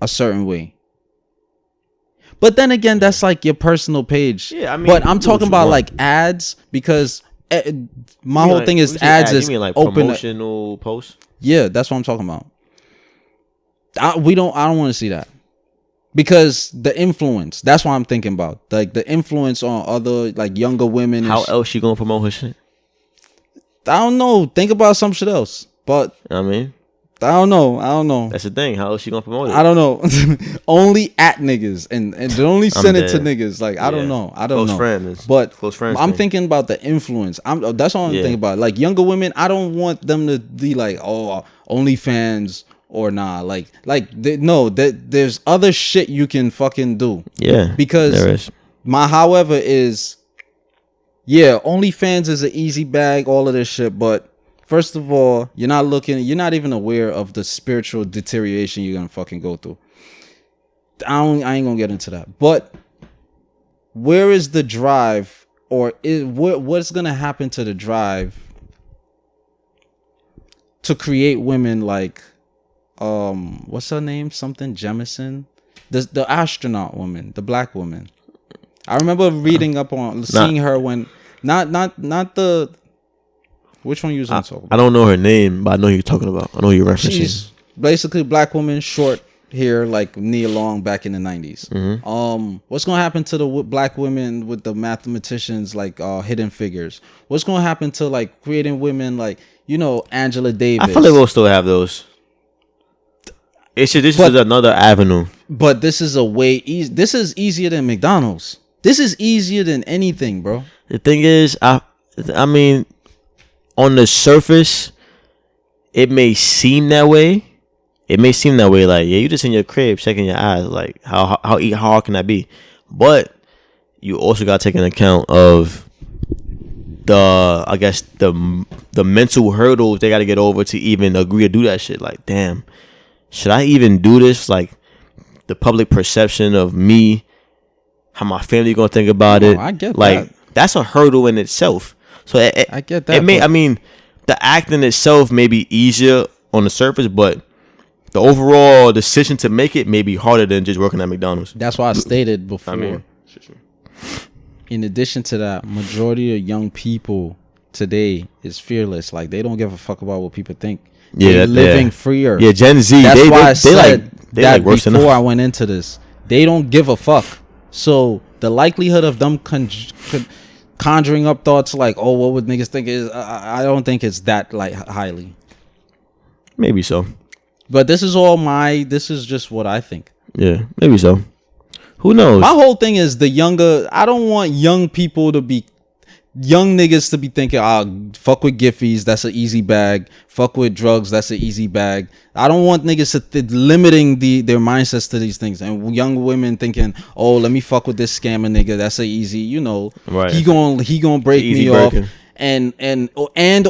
a certain way. But then again, that's like your personal page. Yeah, I mean, but I'm talking about like ads because my whole thing is ads is you mean like promotional posts? Yeah, that's what I'm talking about. I don't want to see that because the influence. That's what I'm thinking about. Like the influence on other like younger women. How else she gonna promote her shit? I don't know. Think about some shit else. But I mean, I don't know. That's the thing. How is she gonna promote it? I don't know. Only at niggas and they only send it to niggas. Like I don't know. Close friends. But close friends. I'm thinking about the influence. That's all I'm thinking about. Like younger women, I don't want them to be like, OnlyFans or nah. There's other shit you can fucking do. Yeah. Because there is. My however is. Yeah, OnlyFans is an easy bag, all of this shit. But first of all, you're not even aware of the spiritual deterioration you're gonna fucking go through. I ain't gonna get into that. But where is the drive, or what's gonna happen to the drive to create women like what's her name? Something Jemison. The astronaut woman, the black woman. I remember reading up on seeing her when not the which one you was talking about? I don't know her name, but I know who you're talking about. I know who you're referencing. She's basically black woman, short hair, like knee long, back in the 90s. Mm-hmm. What's gonna happen to the black women with the mathematicians, like Hidden Figures? What's gonna happen to like creating women like Angela Davis? I feel like we'll still have those. This is another avenue. But this is a way easy. This is easier than McDonald's. This is easier than anything, bro. The thing is, I mean, on the surface, it may seem that way. Like, yeah, you just in your crib checking your eyes. Like, how hard can that be? But you also got to take into account of the mental hurdles they got to get over to even agree to do that shit. Like, damn, should I even do this? Like, the public perception of me, how my family gonna think about it. I get like that. That's a hurdle in itself. So I get that. I mean, the act in itself may be easier on the surface, but the overall decision to make it may be harder than just working at McDonald's. That's why I stated before. In addition to that, majority of young people today is fearless. Like, they don't give a fuck about what people think. Yeah, they're living freer. Yeah, Gen Z. That's why I said they like worse than us. Before I went into this, they don't give a fuck. So the likelihood of them conjuring up thoughts like, oh, what would niggas think is, I don't think it's that like highly. Maybe so. But this is just what I think. Yeah, maybe so. Who knows? My whole thing is I don't want young niggas to be thinking, fuck with Giphies, that's an easy bag. Fuck with drugs, that's an easy bag. I don't want niggas limiting their mindsets to these things. And young women thinking, oh, let me fuck with this scammer nigga, that's an easy, right. He gonna break me off. And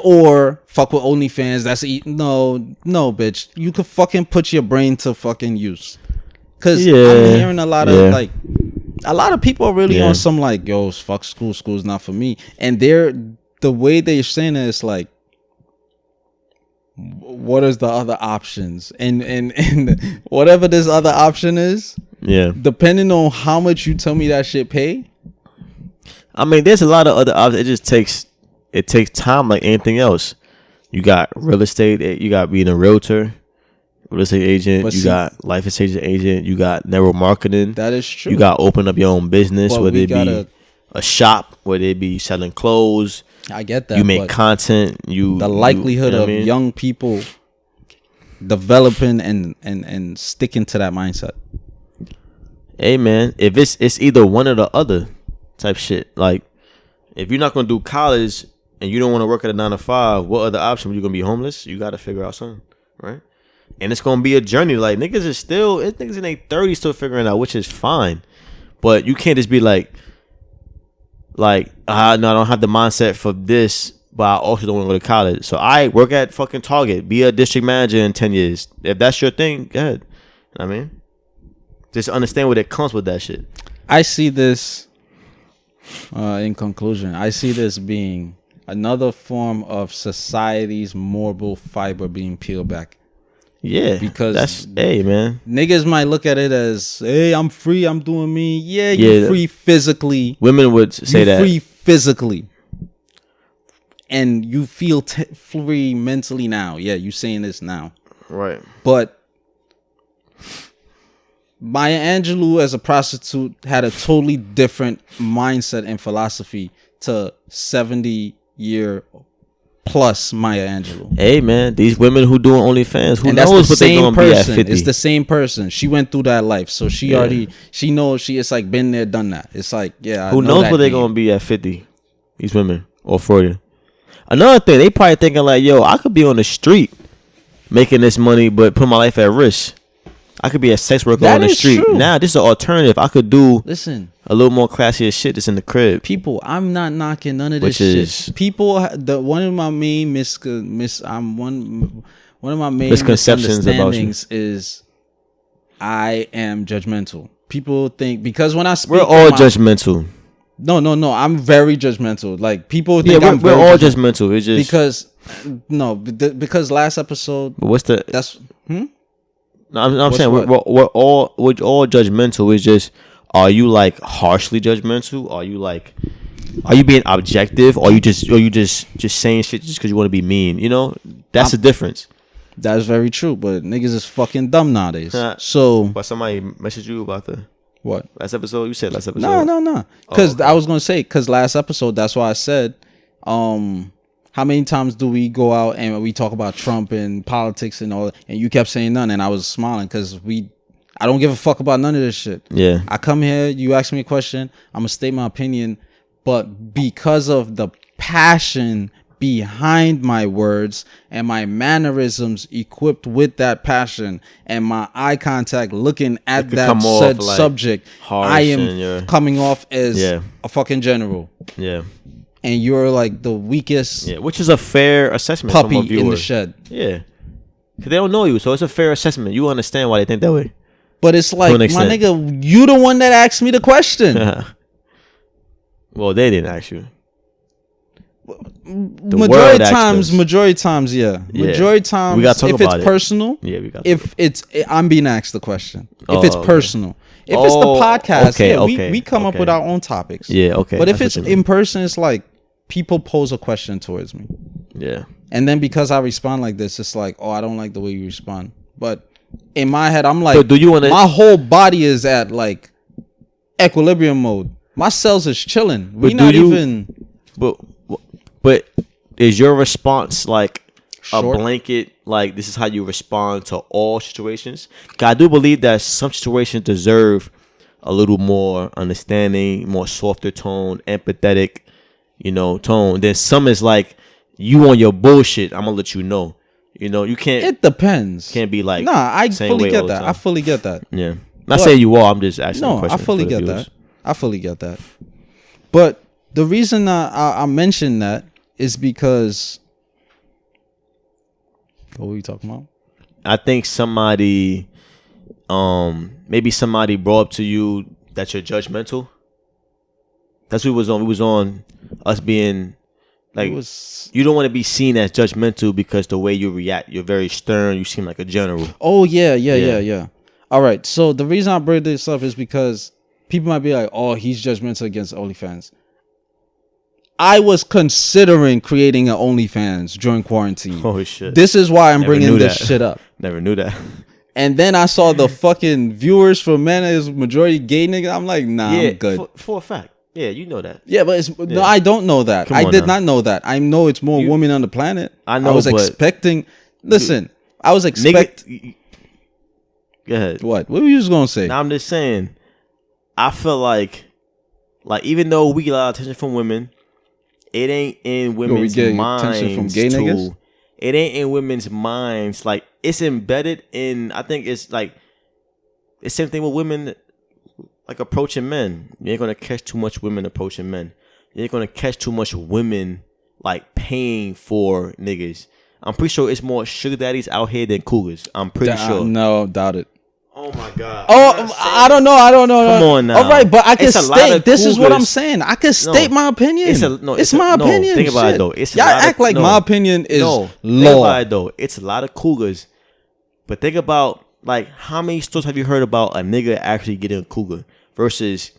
or fuck with OnlyFans, that's no, bitch. You could fucking put your brain to fucking use. Cause I'm hearing a lot of like, a lot of people are really on some like, yo, fuck school's not for me. And the way they're saying it is like, what is the other options? And whatever this other option is, depending on how much you tell me that shit pay. I mean, there's a lot of other options. It takes time like anything else. You got real estate, you got being a realtor, real estate agent, got life estate agent, you got network marketing. That is true. You got to open up your own business, whether it be a shop, whether it be selling clothes. I get that. You make content. The likelihood of young people developing and sticking to that mindset. Hey man, if it's either one or the other type shit. Like, if you're not gonna do college and you don't want to work at a 9 to 5, what other option? You gonna be homeless? You got to figure out something, right? And it's gonna be a journey. Like, niggas in their 30s still figuring out, which is fine. But you can't just be like, no, I don't have the mindset for this, but I also don't want to go to college. So I work at fucking Target, be a district manager in 10 years. If that's your thing, go ahead. I mean, just understand what it comes with that shit. I see this, in conclusion, I see this being another form of society's moral fiber being peeled back. Yeah, because man, niggas might look at it as, hey, I'm free, I'm doing me. Yeah, you're free physically. Women would say that. You're free physically, and you feel free mentally now. Yeah, you saying this now, right? But Maya Angelou as a prostitute had a totally different mindset and philosophy to 70-year plus Maya Angelou. Hey man, these women who doing OnlyFans, who knows what they gonna be at 50? It's the same person. She went through that life, so she knows. It's like been there, done that. It's like, who knows what they gonna be at 50? These women or 40. Another thing, they probably thinking like, yo, I could be on the street making this money, but put my life at risk. I could be a sex worker on the street. True. Now, this is an alternative. I could do a little more classier shit that's in the crib. People, I'm not knocking none of this shit. People, one of my main misconceptions misunderstandings is I am judgmental. People think, because when I speak, we're all judgmental. No. I'm very judgmental. Like people think we're all judgmental. It's just because last episode. But what's the? That's No, I'm saying we're all judgmental. It's just, are you like harshly judgmental? Are you being objective? Or you just saying shit just because you want to be mean? You know, that's the difference. That's very true. But niggas is fucking dumb nowadays. So, but somebody messaged you about the what last episode? You said last episode. No. Because I was gonna say last episode. That's why I said, how many times do we go out and we talk about Trump and politics and all, and you kept saying none, and I was smiling because I don't give a fuck about none of this shit. Yeah. I come here, you ask me a question, I'm gonna state my opinion, but because of the passion behind my words and my mannerisms equipped with that passion and my eye contact looking at that said subject, I am coming off as a fucking general. Yeah. And you're like the weakest, which is a fair assessment puppy from a viewer. In the shed. Yeah, because they don't know you, so it's a fair assessment. You understand why they think that way. But it's like, my nigga, you the one that asked me the question. Well, they didn't ask you. Majority times, yeah. Majority times, we gotta talk if about it's personal, I'm being asked the question. If it's personal. If it's the podcast, we come up with our own topics. Yeah, okay. But if it's in person, it's like people pose a question towards me. Yeah. And then because I respond like this, it's like, I don't like the way you respond. But in my head, I'm like, my whole body is at like equilibrium mode. My cells is chilling. But is your response like short? A blanket, like this is how you respond to all situations? 'Cause I do believe that some situations deserve a little more understanding, more softer tone, empathetic, tone. Then some is like, you on your bullshit, I'm gonna let you know. You can't. It depends. Can't be like, I fully get that. I fully get that. Yeah. Not saying you are. I'm just asking. No, I fully get that. I fully get that. But the reason I mentioned that is because, what were we talking about? I think maybe somebody brought up to you that you're judgmental. That's what we was on. We was on us being like, you don't want to be seen as judgmental because the way you react, you're very stern. You seem like a general. Oh yeah. All right. So the reason I bring this up is because people might be like, he's judgmental against OnlyFans. I was considering creating an OnlyFans during quarantine. Oh shit! This is why I'm bringing this shit up. Never knew that. And then I saw the fucking viewers for men is majority gay niggas. I'm like, nah, I'm good. For a fact. Yeah, you know that. Yeah, but no, I don't know that. I did not know that. I know it's more women on the planet. I know. I was expecting. Listen, I was expecting. Go ahead. What were you just gonna say? Now I'm just saying. I feel like even though we get a lot of attention from women, it ain't in women's minds. From gay niggas? It ain't in women's minds. Like, it's embedded in. I think it's like the same thing with women, like approaching men. You ain't gonna catch too much women approaching men. You ain't gonna catch too much women like paying for niggas. I'm pretty sure it's more sugar daddies out here than cougars. I'm pretty sure. No, doubt it. Oh my god. I don't know. Come on now. All right, but I can state. This is what I'm saying. I can state my opinion. It's my opinion. Think about it though. Y'all act like my opinion is law. Think about it though. It's a lot of cougars. But think about like how many stories have you heard about a nigga actually getting a cougar versus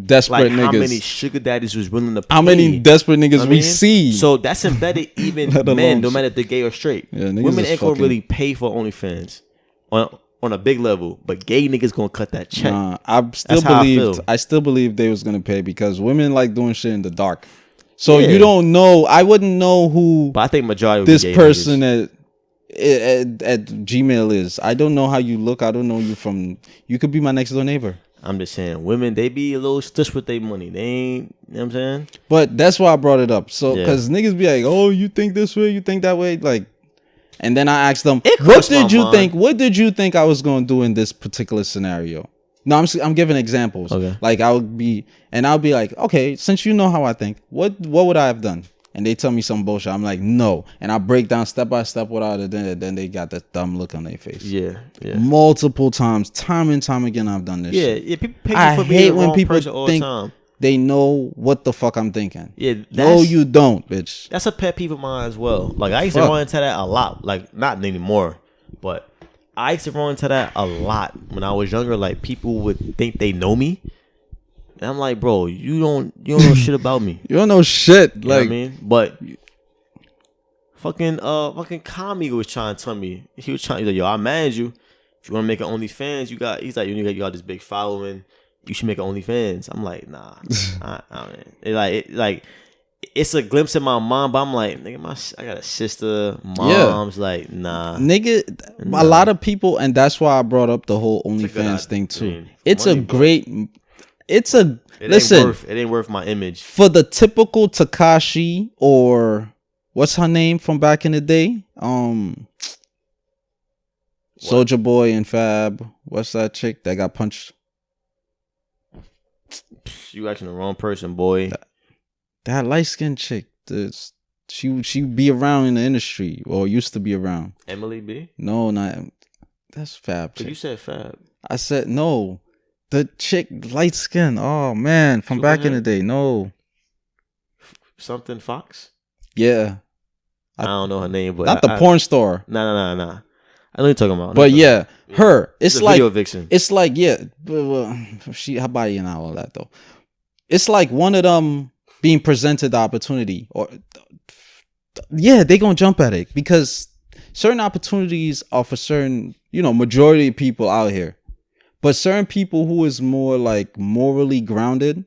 desperate niggas? How many sugar daddies was willing to pay? How many desperate niggas we see? So that's embedded even men, no matter if they're gay or straight. Yeah, women ain't gonna really pay for OnlyFans on a big level, but gay niggas gonna cut that check. I still believe they was gonna pay because women like doing shit in the dark. So you don't know. I wouldn't know who. But I think majority this person at Gmail is. I don't know how you look. I don't know you from. You could be my next door neighbor. I'm just saying, women, they be a little stush with their money. They ain't, you know what I'm saying? But that's why I brought it up. So, because niggas be like, oh, you think this way, you think that way, like. And then I asked them, what did you think? What did you think I was going to do in this particular scenario? No, I'm giving examples. Okay. Like I'll be like, okay, since you know how I think, what would I have done? And they tell me some bullshit. I'm like, no. And I break down step by step what I would have done. Then they got that dumb look on their face. Yeah. Multiple times, time and time again, I've done this shit. Yeah. People pay you for being the wrong person all the time. they know what the fuck I'm thinking. Yeah, no, you don't, bitch. That's a pet peeve of mine as well. Like I used to run into that a lot. Like not anymore, but I used to run into that a lot when I was younger. Like people would think they know me, and I'm like, bro, you don't know shit about me. You don't know shit. You know what I mean, but fucking Kami was trying to tell me. He was trying. He's like, yo, I manage you. If you want to make an OnlyFans, you got. He's like, you got this big following. You should make an OnlyFans. I'm like, nah. It's a glimpse in my mind, but I'm like, nigga, I got a sister, mom's like, nah. Nigga, a lot of people, and that's why I brought up the whole OnlyFans thing too. I mean, it ain't worth my image. For the typical Tekashi or what's her name from back in the day? Soulja Boy and Fab. What's that chick that got punched? You asking the wrong person, boy. That light skinned chick. She be around in the industry or used to be around. Emily B? No, not that's Fab. But you said Fab. I said no. The chick light skin. Oh man, from back in the day. No. Something Fox? Yeah. I don't know her name, but not the porn star. Nah. I know what you're talking about. But yeah, her. It's like video vixen. It's like her body and all that though. It's like one of them being presented the opportunity, or they gonna jump at it because certain opportunities are for certain, majority of people out here, but certain people who is more like morally grounded,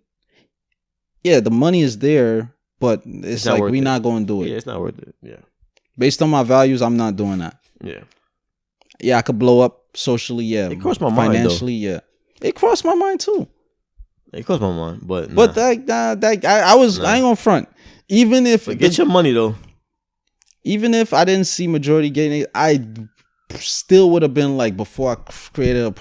the money is there, but it's like we not gonna do it. Yeah, it's not worth it. Yeah, based on my values, I'm not doing that. Yeah, I could blow up socially. Yeah, it crossed my mind. Financially, yeah, it crossed my mind too. It crossed my mind, but I ain't gonna front. Even if get your money though. Even if I didn't see majority getting it, I still would have been like, before I created a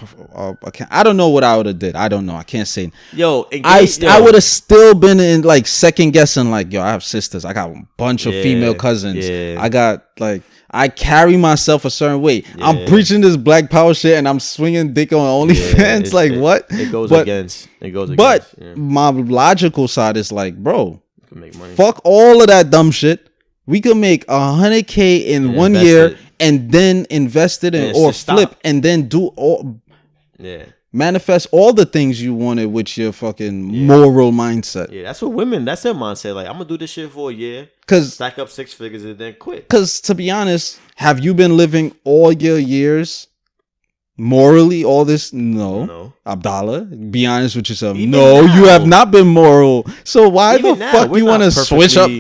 I don't know what I would have did. I don't know. I can't say. I would have still been in like second guessing. Like, yo, I have sisters. I got a bunch of female cousins. I got like. I carry myself a certain way. I'm preaching this black power shit and I'm swinging dick on OnlyFans. What? It goes against. But my logical side is like, bro, make money. Fuck all of that dumb shit. We could make $100K in 1 year and then invest it in or flip and then do all. Manifest all the things you wanted with your fucking moral mindset. Yeah, that's that's their mindset. Like, I'm gonna do this shit for a year, stack up 6 figures and then quit. Because to be honest, have you been living all your years morally? All this? No. Abdalla, be honest with yourself. You have not been moral. So why the fuck you want to switch up?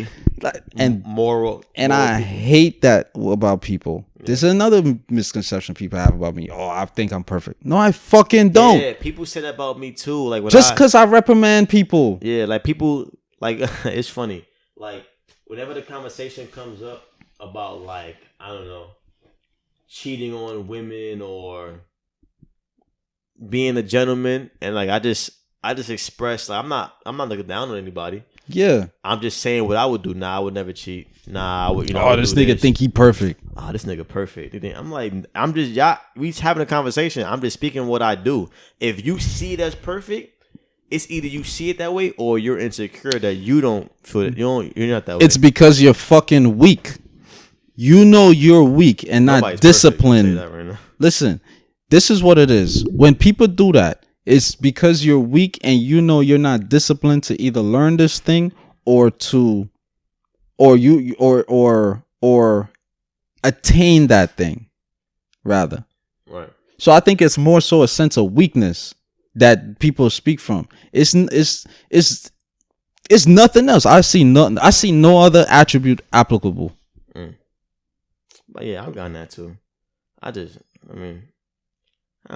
And moral, I hate that about people. There's another misconception people have about me. Oh, I think I'm perfect. No, I fucking don't. Yeah, people say that about me too. Like just because I reprimand people. Yeah, like people like it's funny. Like whenever the conversation comes up about like, I don't know, cheating on women or being a gentleman, and like I just express like I'm not looking down on anybody. Yeah, I'm just saying what I would do. Nah, I would never cheat. Nah, I would. This nigga think he perfect. Oh, this nigga perfect. I'm like, we having a conversation. I'm just speaking what I do. If you see it as perfect, it's either you see it that way or you're insecure that you don't feel it. You're not that way. It's because you're fucking weak. You know you're weak and not disciplined. Right. Listen, this is what it is. When people do that, it's because you're weak and you know you're not disciplined to either learn this thing or attain that thing, rather. Right. So I think it's more so a sense of weakness that people speak from. It's nothing else. I see no other attribute applicable. But yeah, I've gotten that too. I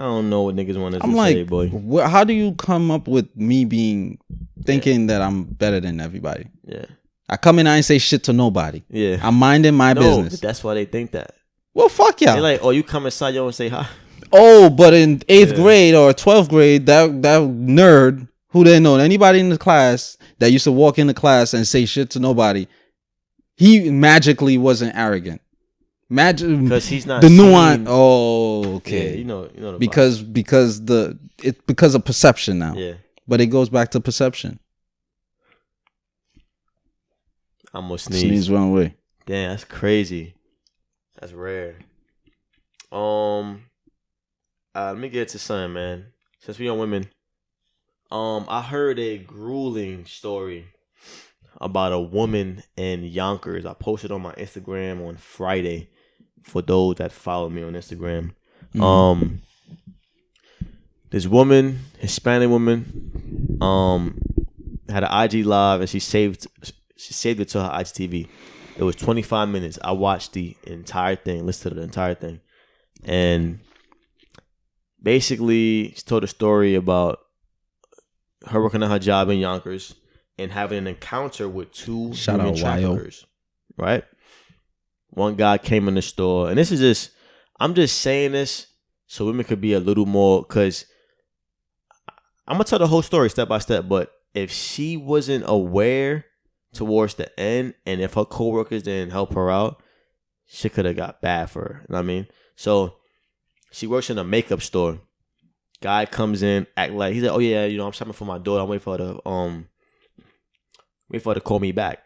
don't know what niggas want to say, boy. How do you come up with me thinking that I'm better than everybody? Yeah. I come in, I ain't say shit to nobody. Yeah. I'm minding my business. But that's why they think that. Well, fuck y'all. They're like, oh, you come inside yo and say hi. Oh, but in 8th grade or 12th grade, that nerd who didn't know anybody in the class that used to walk into class and say shit to nobody, he magically wasn't arrogant. Because he's not the nuance. Oh, okay. Yeah, you know the because of perception now. Yeah. But it goes back to perception. I'm gonna sneeze. Sneeze one way. Damn, that's crazy. That's rare. Let me get to something, man. Since we on women, I heard a grueling story about a woman in Yonkers. I posted on my Instagram on Friday for those that follow me on Instagram. Mm-hmm. This woman, Hispanic woman, had an IG live and she saved it to her IGTV. It was 25 minutes. I watched the entire thing, listened to the entire thing, and basically she told a story about her working at her job in Yonkers and having an encounter with two human traffickers. Right? One guy came in the store, and I'm just saying this so women could be a little more, because I'm gonna tell the whole story step by step, but if she wasn't aware towards the end, and if her coworkers didn't help her out, shit could have got bad for her. You know what I mean? So she works in a makeup store. Guy comes in, act like he's like, oh yeah, I'm shopping for my daughter. I'm waiting for her to call me back,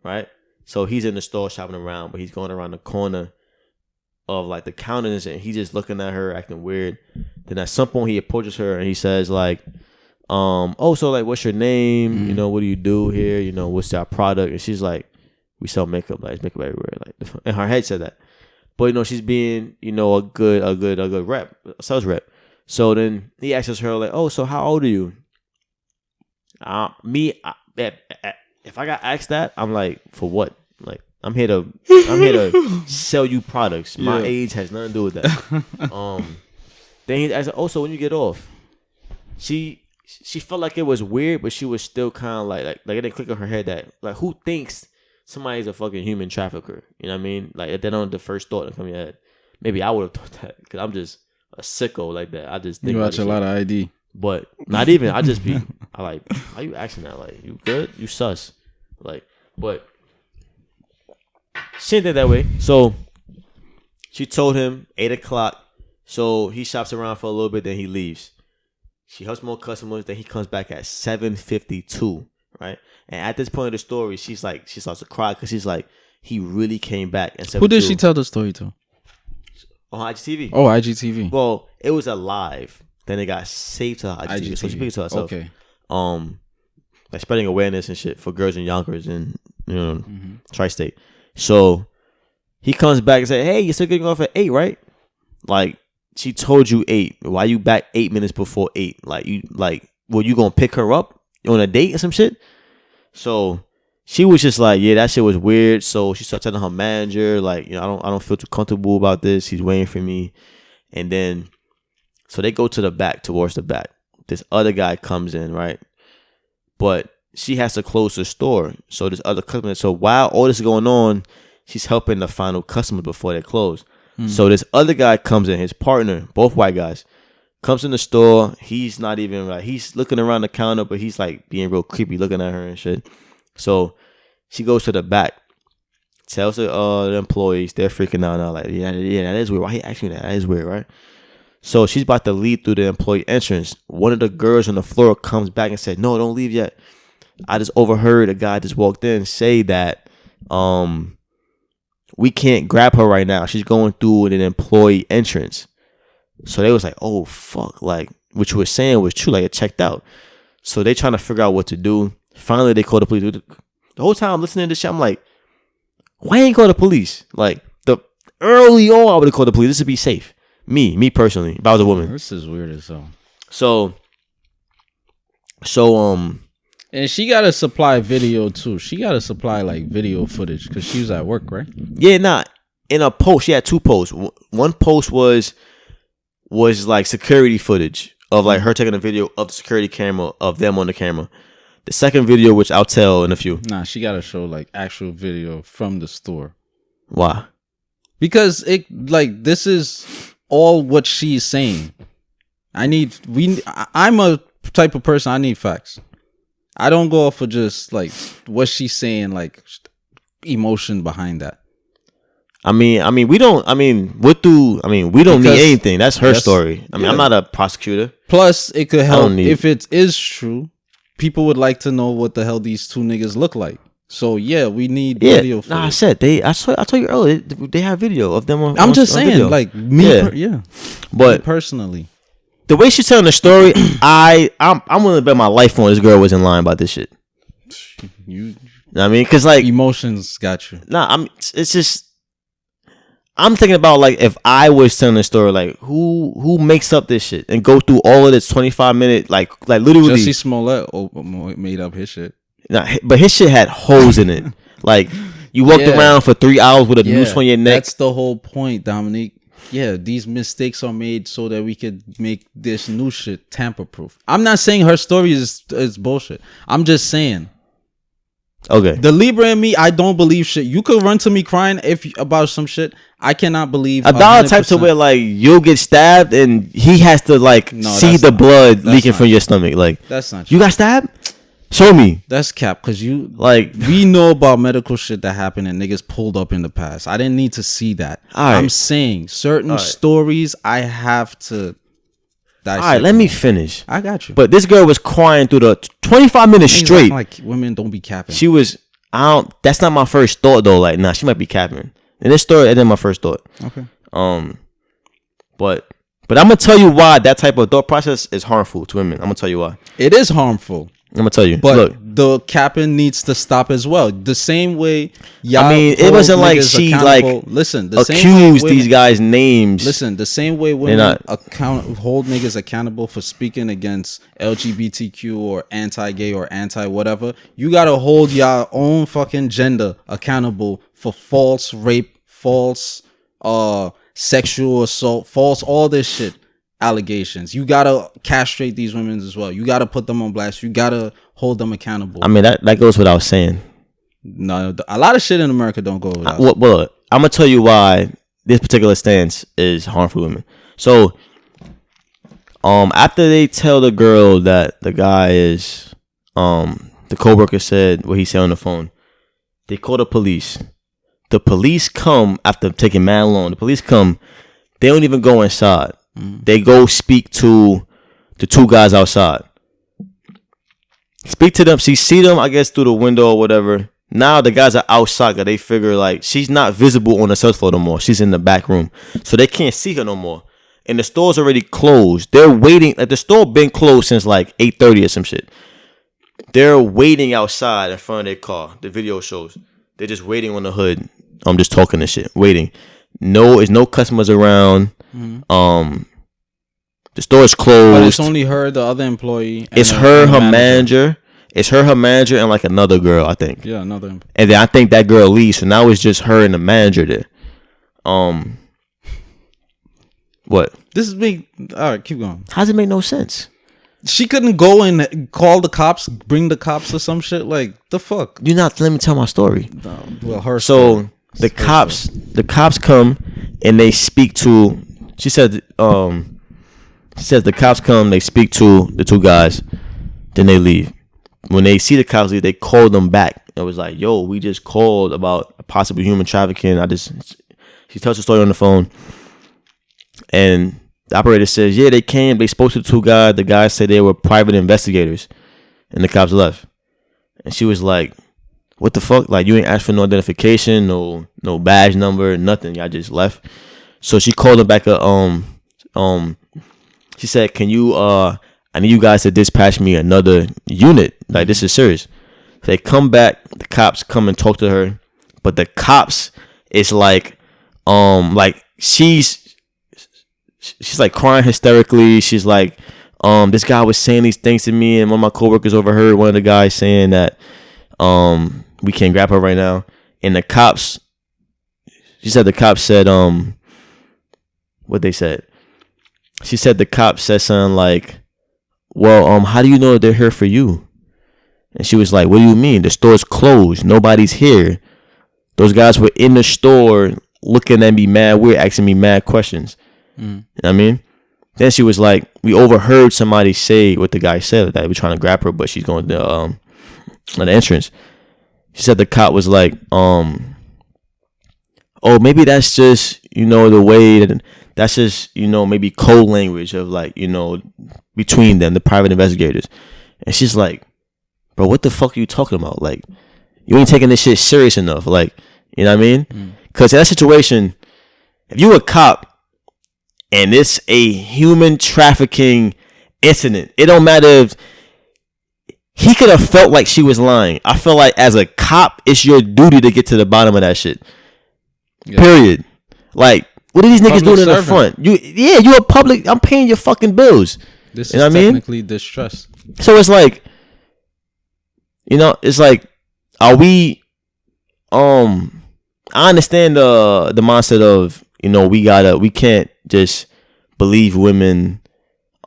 right? So he's in the store shopping around, but he's going around the corner of like the counters, and he's just looking at her, acting weird. Then at some point he approaches her and he says like, oh, so like, what's your name? Mm-hmm. What do you do here? What's our product? And she's like, we sell makeup. Like, it's makeup everywhere. Like, and her head said that, but she's being, a good rep, a sales rep. So then he asks her like, oh, so how old are you? If I got asked that, I'm like, for what? Like, I'm here to sell you products. My age has nothing to do with that. Then he asked, oh, so when you get off? She felt like it was weird, but she was still kind of like it didn't click on her head that, like, who thinks somebody's a fucking human trafficker? You know what I mean? Like, that on the first thought that come in your head. Maybe I would have thought that, because I'm just a sicko like that. I just think you watch a lot of ID, but not even. I just be. I like. How you asking that? Like, you good? You sus? Like, but she didn't think that way. So she told him 8:00. So he shops around for a little bit, then he leaves. She helps more customers. Then he comes back at 7:52. Right, and at this point of the story, she starts to cry because she's like, he really came back. And who did she tell the story to? On IGTV. Oh, IGTV. Well, it was a live. Then it got saved to her IGTV. So she picked it to herself. Okay. Like spreading awareness and shit for girls in Yonkers and Tri-State. So he comes back and said, "Hey, you're still getting off at 8, right? Like, she told you 8. Why you back 8 minutes before 8? Like, you gonna pick her up on a date or some shit?" So she was just like, yeah, that shit was weird. So she started telling her manager, like, I don't feel too comfortable about this. He's waiting for me. And then, so they go to the back, towards the back. This other guy comes in, right? But she has to close the store. So this other customer, so while all this is going on, she's helping the final customer before they close. So this other guy comes in, his partner, both white guys, comes in the store. He's not even right. He's looking around the counter, but he's like being real creepy, looking at her and shit. So she goes to the back, tells the employees, they're freaking out now, like, yeah, that is weird. Why he asking me that? That is weird, right? So she's about to leave through the employee entrance. One of the girls on the floor comes back and said, "No, don't leave yet. I just overheard a guy just walked in say that we can't grab her right now. She's going through an employee entrance." So they was like, "Oh fuck!" Like, what you were saying was true. Like, it checked out. So they trying to figure out what to do. Finally, they call the police. The whole time I'm listening to this shit, I'm like, why ain't call the police? Like, early on, I would have called the police. This would be safe. Me personally, if I was a woman. This is weird as hell. So, and she got to supply video too. She got to supply like video footage because she was at work, right? Yeah, nah. In a post, she had 2 posts. One post was like security footage of like her taking a video of the security camera of them on the camera. The second video, which I'll tell in a few. Nah, she got to show like actual video from the store. Why? Because this is all what she's saying. I'm a type of person, I need facts. I don't go off of just like what she's saying, like emotion behind that. We don't need anything. That's her story. I'm not a prosecutor. Plus, it could help if it is true. People would like to know what the hell these 2 niggas look like. So yeah, we need video. Nah, I said I told you earlier they have video of them. I'm just saying, video. Like me, but me personally, the way she's telling the story, I'm willing to bet my life on this girl wasn't lying about this shit. You know what I mean, because like emotions got you. Nah, it's just. I'm thinking about like if I was telling the story, like who makes up this shit and go through all of this 25-minute like literally. Jussie Smollett made up his shit. Nah, but his shit had holes in it. Like you walked around for 3 hours with a noose on your neck. That's the whole point, Dominique. Yeah, these mistakes are made so that we could make this new shit tamper-proof. I'm not saying her story is bullshit. I'm just saying. Okay. The Libra in me, I don't believe shit. You could run to me crying about some shit. I cannot believe. Abdalla type to where like you'll get stabbed and he has to like see the blood leaking from your stomach. Like that's not. You got stabbed? Show me. That's cap because you like we know about medical shit that happened and niggas pulled up in the past. I didn't need to see that. I'm saying certain stories I have to. All right, let me finish. I got you. But this girl was crying through the 25 minutes straight. Like women don't be capping. She was. That's not my first thought though. Like, nah, she might be capping. In this story, that's my first thought. Okay. But I'm gonna tell you why that type of thought process is harmful to women. I'm gonna tell you why. It is harmful. I'm gonna tell you. But look, the capping needs to stop as well. The same way y'all. I mean, it wasn't like she like listen. The accused these guys' names. Listen, the same way women hold niggas accountable for speaking against LGBTQ or anti-gay or anti-whatever. You gotta hold your own fucking gender accountable for false rape, false sexual assault, false all this shit. Allegations. You gotta castrate these women as well. You gotta put them on blast. You gotta hold them accountable. I mean that goes without saying. No, a lot of shit in America don't go without. Well, I'm gonna tell you why this particular stance is harmful to women. So, after they tell the girl that the guy is, the coworker said what he said on the phone, they call the police. The police come after taking mad long. The police come. They don't even go inside. They go speak to the two guys outside. Speak to them. She see them, I guess, through the window or whatever. Now the guys are outside because they figure like she's not visible on the search floor no more. She's in the back room. So they can't see her no more. And the store's already closed. They're waiting. Like the store been closed since like 8:30 or some shit. They're waiting outside in front of their car. The video shows. They're just waiting on the hood. I'm just talking this shit. Waiting. There's no customers around. The store is closed. But it's only her, the other employee. It's her manager. It's her manager, and like another girl, I think. Yeah, another. And then I think that girl leaves, so now it's just her and the manager there. What? This is big. All right, keep going. How does it make no sense? She couldn't go and call the cops, bring the cops or some shit. Like the fuck. You're not let me tell my story. No, well, her. So story. the cops come and they speak to. She said, she says the cops come, they speak to the two guys, then they leave. When they see the cops leave, they call them back. It was like, yo, we just called about a possible human trafficking. She tells the story on the phone. And the operator says, yeah, they came. They spoke to the two guys. The guys said they were private investigators. And the cops left. And she was like, what the fuck? Like, you ain't asked for no identification, no badge number, nothing. Y'all just left. So she called them back. She said, can you, I need you guys to dispatch me another unit. Like, this is serious. So they come back. The cops come and talk to her. But the cops is like she's like crying hysterically. She's like, this guy was saying these things to me, and one of my coworkers overheard one of the guys saying that we can't grab her right now. And the cops, she said the cops said what they said. She said the cops said something like, well, how do you know they're here for you? And she was like, what do you mean? The store's closed. Nobody's here. Those guys were in the store looking at me mad weird, asking me mad questions. You know what I mean? Then she was like, we overheard somebody say what the guy said, that they were trying to grab her, but she's going to the entrance. She said the cop was like, oh, maybe that's just, the way that that's just, maybe code language of like, between them, the private investigators. And she's like, bro, what the fuck are you talking about? Like, You ain't taking this shit serious enough. Like, you know what I mean? Because in that situation, if you a cop and it's a human trafficking incident, it don't matter if he could have felt like she was lying. I feel like as a cop, it's your duty to get to the bottom of that shit. Yeah. Period. Like, what are these niggas doing in the front? You a public. I'm paying your fucking bills. This is technically distress. So it's like, it's like, are we? I understand the mindset of we can't just believe women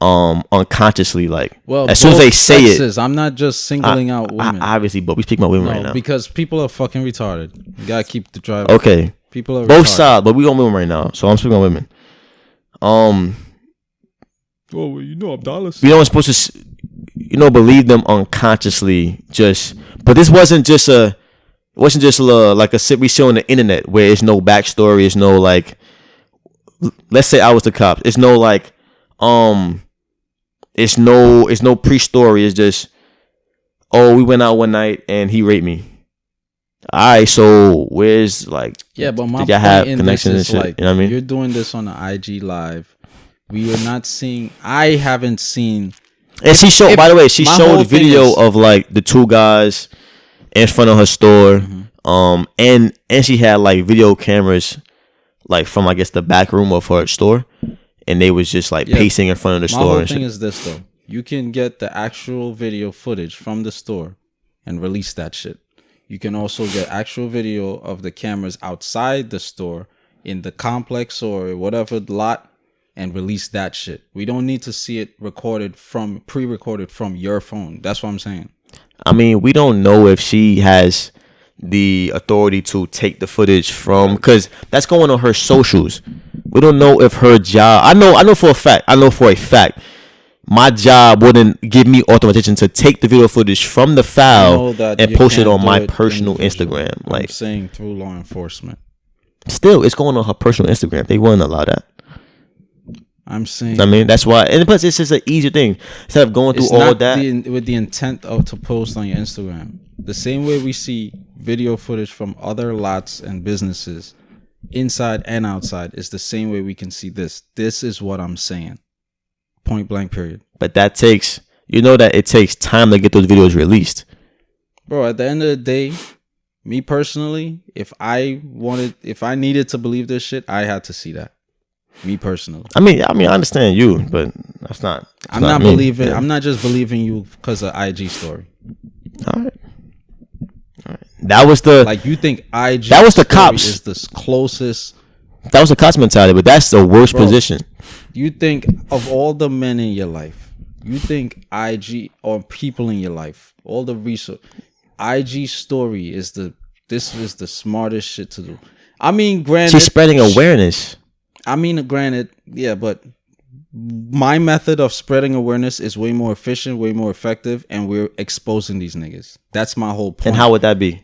unconsciously, like, well, as soon as they say it. I'm not just singling out women. Obviously, but we speak about women right now because people are fucking retarded. You gotta keep the drive. Okay, people are both retarded. sides, but we on women right now, so I'm speaking about women. Well, Abdalla. We don't supposed to, believe them unconsciously. But this wasn't just like a shit we see on the internet where it's no backstory. It's no like. Let's say I was the cop. It's no like, it's no pre-story. It's just, we went out one night and he raped me. All right, so where's like? Yeah, but my did y'all have connections and shit? Like, you know what I mean? You're doing this on the IG live. We are not seeing. I haven't seen. And she showed. By the way, she showed a video of like the two guys in front of her store. Mm-hmm. And she had like video cameras, like from I guess the back room of her store, and they was just like pacing in front of the store. My whole and thing shit. Is this though? You can get the actual video footage from the store and release that shit. You can also get actual video of the cameras outside the store in the complex or whatever lot and release that shit. We don't need to see it pre-recorded from your phone. That's what I'm saying. I mean, we don't know if she has the authority to take the footage from, because that's going on her socials. We don't know if her job. I know for a fact. My job wouldn't give me authorization to take the video footage from the file and post it on my personal Instagram. Like, I'm saying through law enforcement. Still, it's going on her personal Instagram. They wouldn't allow that. I'm saying. I mean, that's why. And plus, it's just an easier thing. Instead of going through all that. With the intent of to post on your Instagram. The same way we see video footage from other lots and businesses, inside and outside, is the same way we can see this. This is what I'm saying. Point blank, period. But that takes, that it takes time to get those videos released. Bro, at the end of the day, me personally, if I needed to believe this shit, I had to see that. Me personally. I mean, I understand you, but that's not. I'm not believing. Yeah. I'm not just believing you because of IG story. All right. That was the you think IG. That was the cops. Is the closest. That was the cops mentality, but that's the worst position. You think of all the men in your life, you think IG or people in your life, all the research, IG story is the smartest shit to do. I mean, granted, she's spreading awareness. I mean, granted, yeah, but my method of spreading awareness is way more efficient, way more effective, and we're exposing these niggas. That's my whole point. And how would that be?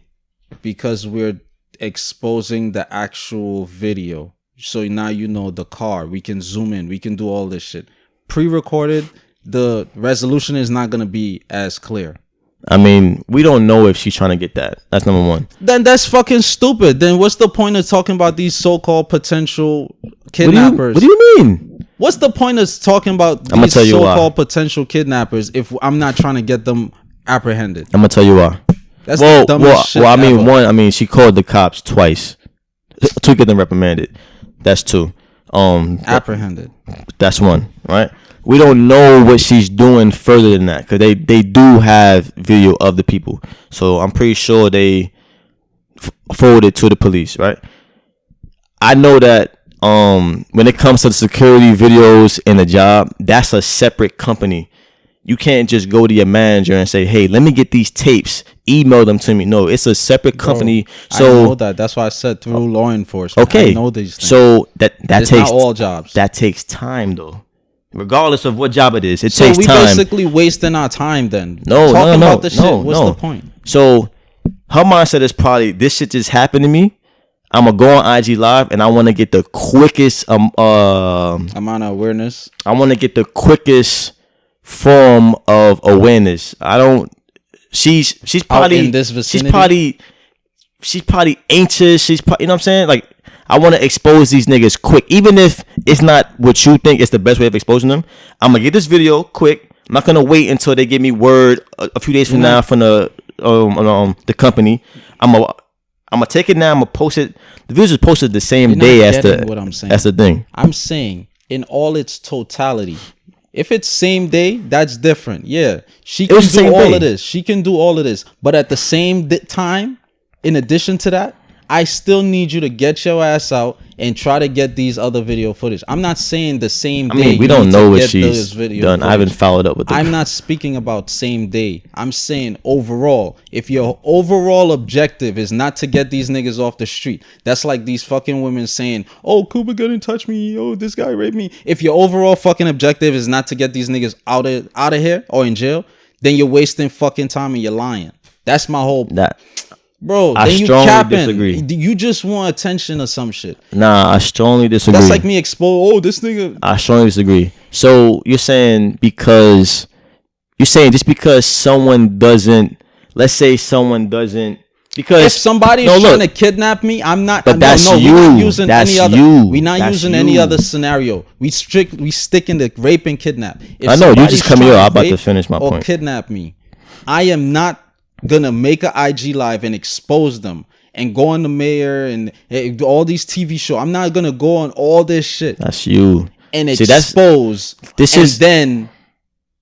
Because we're exposing the actual video. So now the car. We can zoom in. We can do all this shit. Pre-recorded, the resolution is not going to be as clear. I mean, we don't know if she's trying to get that. That's number one. Then that's fucking stupid. Then what's the point of talking about these so-called potential kidnappers? What do you mean? What's the point of talking about these so-called potential kidnappers if I'm not trying to get them apprehended? I'm gonna tell you why. That's the dumbest shit ever. She called the cops twice to get them reprimanded. That's two. Apprehended. That's one, right? We don't know what she's doing further than that because they do have video of the people. So I'm pretty sure they forwarded to the police, right? I know that when it comes to the security videos in the job, that's a separate company. You can't just go to your manager and say, "Hey, let me get these tapes. Email them to me." No, it's a separate company. So I know that. That's why I said through law enforcement. Okay, I know these things. So that takes not all jobs. That takes time, though. Regardless of what job it is, it takes time. So we basically wasting our time then. No, talking about the shit. What's the point? So her mindset is probably, this shit just happened to me. I'm gonna go on IG Live and I want to get the quickest amount of awareness. I want to get the quickest form of awareness. I don't she's probably in this vicinity? she's probably anxious. She's probably, you know what I'm saying? Like, I want to expose these niggas quick, even if it's not what you think is the best way of exposing them. I'm gonna get this video quick. I'm not gonna wait until they give me word a few days from now from the company. I'm gonna take it now. I'm gonna post it. The video is posted the same day as the thing. I'm saying in all its totality. If it's same day, that's different. Yeah, she can do all of this. She can do all of this. But at the same time, in addition to that, I still need you to get your ass out and try to get these other video footage. I'm not saying the same day. I mean, we don't know what she's done. I haven't followed up with her. I'm not speaking about same day. I'm saying overall. If your overall objective is not to get these niggas off the street, that's like these fucking women saying, oh, Cuba didn't touch me. Oh, this guy raped me. If your overall fucking objective is not to get these niggas out of here or in jail, then you're wasting fucking time and you're lying. That's my whole... Bro, I then strongly you capping. Disagree. You just want attention or some shit. Nah, I strongly disagree. That's like me expose. Oh, this nigga. I strongly disagree. So you're saying just because someone doesn't, let's say someone doesn't, because if somebody is trying to kidnap me, I'm not. But that's you. We're not using any other. We're not that's using you. any other scenario. We stick in the rape and kidnap. If I know you just come here. I'm about to finish my point. Or kidnap me. I am not gonna make an IG live and expose them and go on the mayor and all these TV shows. I'm not gonna go on all this shit. That's you. And expose. Then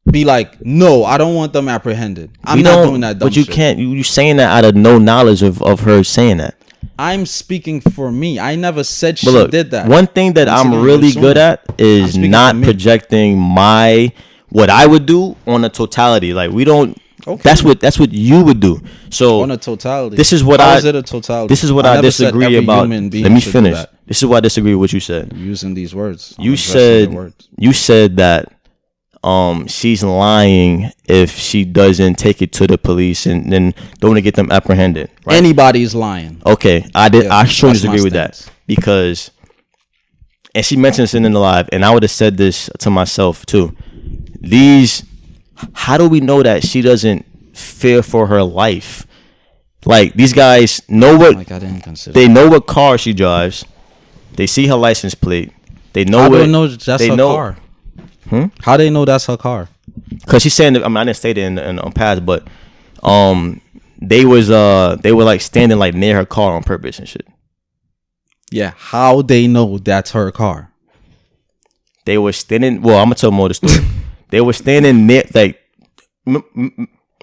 be like, no, I don't want them apprehended. I'm not doing that dumb shit. But you can't. You saying that out of no knowledge of her saying that. I'm speaking for me. I never said she did that. One thing that I'm really good at is not projecting what I would do on a totality. Like, we don't. Okay. That's what you would do. So on a totality, this is what is it a totality? This is what I disagree about. Let me finish. This is why I disagree with what you said. Using these words. You said that she's lying if she doesn't take it to the police and then don't want to get them apprehended. Right? Anybody's lying. Okay, I strongly disagree with that because, and she mentioned this in the live, and I would have said this to myself too. How do we know that she doesn't fear for her life? Like, these guys know what car she drives. They see her license plate. They know How do they know that's her car? How do they know that's her car? Because she's saying, I didn't say that in past, but they were like standing like near her car on purpose and shit. Yeah, how they know that's her car? They were standing. Well, I'm gonna tell more of the story. They were standing near, like,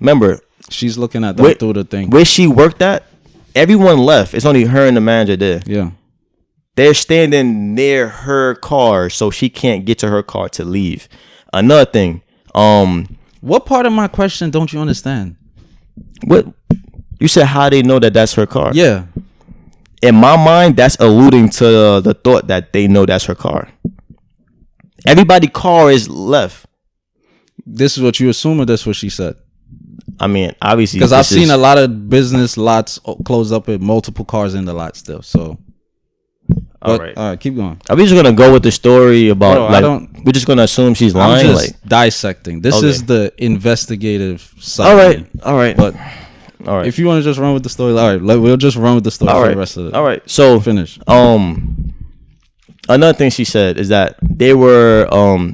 remember, she's looking at them through the thing. Where she worked at, everyone left. It's only her and the manager there. Yeah. They're standing near her car, so she can't get to her car to leave. Another thing. What part of my question don't you understand? What? You said how they know that that's her car. Yeah. In my mind, that's alluding to the thought that they know that's her car. Everybody's car is left. This is what you assume, or that's what she said? I mean, obviously, because I've seen a lot of business lots closed up with multiple cars in the lot still. So, all right, keep going. Are we just gonna go with the story about? We're just gonna assume she's lying. I'm just dissecting. This is the investigative side. All right. But all right, if you want to just run with the story, all right, we'll just run with the story for the rest of it. All right, so finish. Another thing she said is that they were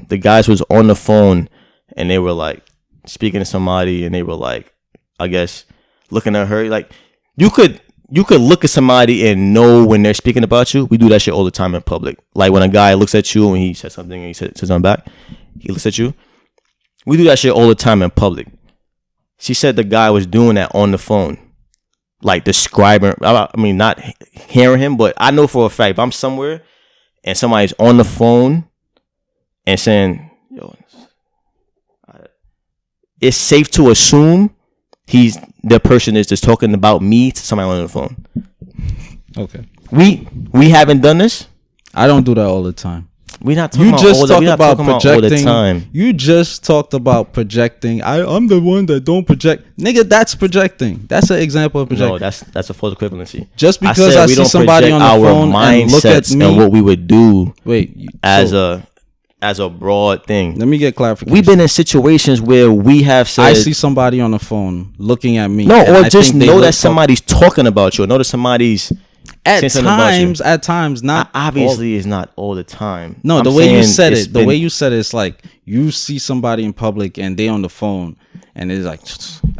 the guys was on the phone. And they were like speaking to somebody, and they were like, I guess, looking at her. Like, you could look at somebody and know when they're speaking about you. We do that shit all the time in public. Like, when a guy looks at you and he says something and he says something back, he looks at you. We do that shit all the time in public. She said the guy was doing that on the phone, like describing. I mean, not hearing him, but I know for a fact if I'm somewhere and somebody's on the phone and saying, "Yo." It's safe to assume the person is just talking about me to somebody on the phone. Okay. We haven't done this. I don't do that all the time. We're not talking about projecting all the time. You just talked about projecting. I'm the one that don't project. Nigga, that's projecting. That's an example of projecting. No, that's a false equivalency. Just because I see somebody on the phone and look at me and what we would do as a broad thing. Let me get clarification. We've been in situations where we have said, I see somebody on the phone looking at me. No, or just know that somebody's talking about you. Or know that somebody's at times, not obviously it's not all the time. No, the way you said it, it's like you see somebody in public and they on the phone and it's like,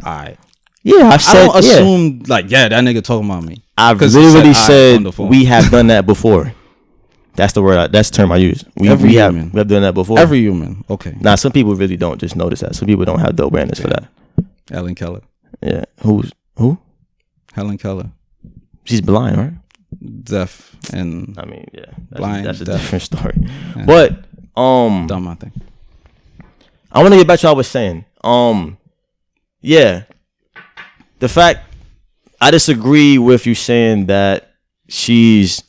all right. Yeah, I don't assume like, that nigga talking about me. I've literally said we have done that before. That's the word. That's the term I use. We have done that before. Every human. Okay. Now, some people really don't just notice that. Some people don't have the awareness for that. Helen Keller. Yeah. Who? Helen Keller. She's blind, right? Deaf and. I mean, yeah. Blind. That's a different story. Yeah. But dumb, I think. I want to get back to what I was saying. Yeah. The fact I disagree with you saying that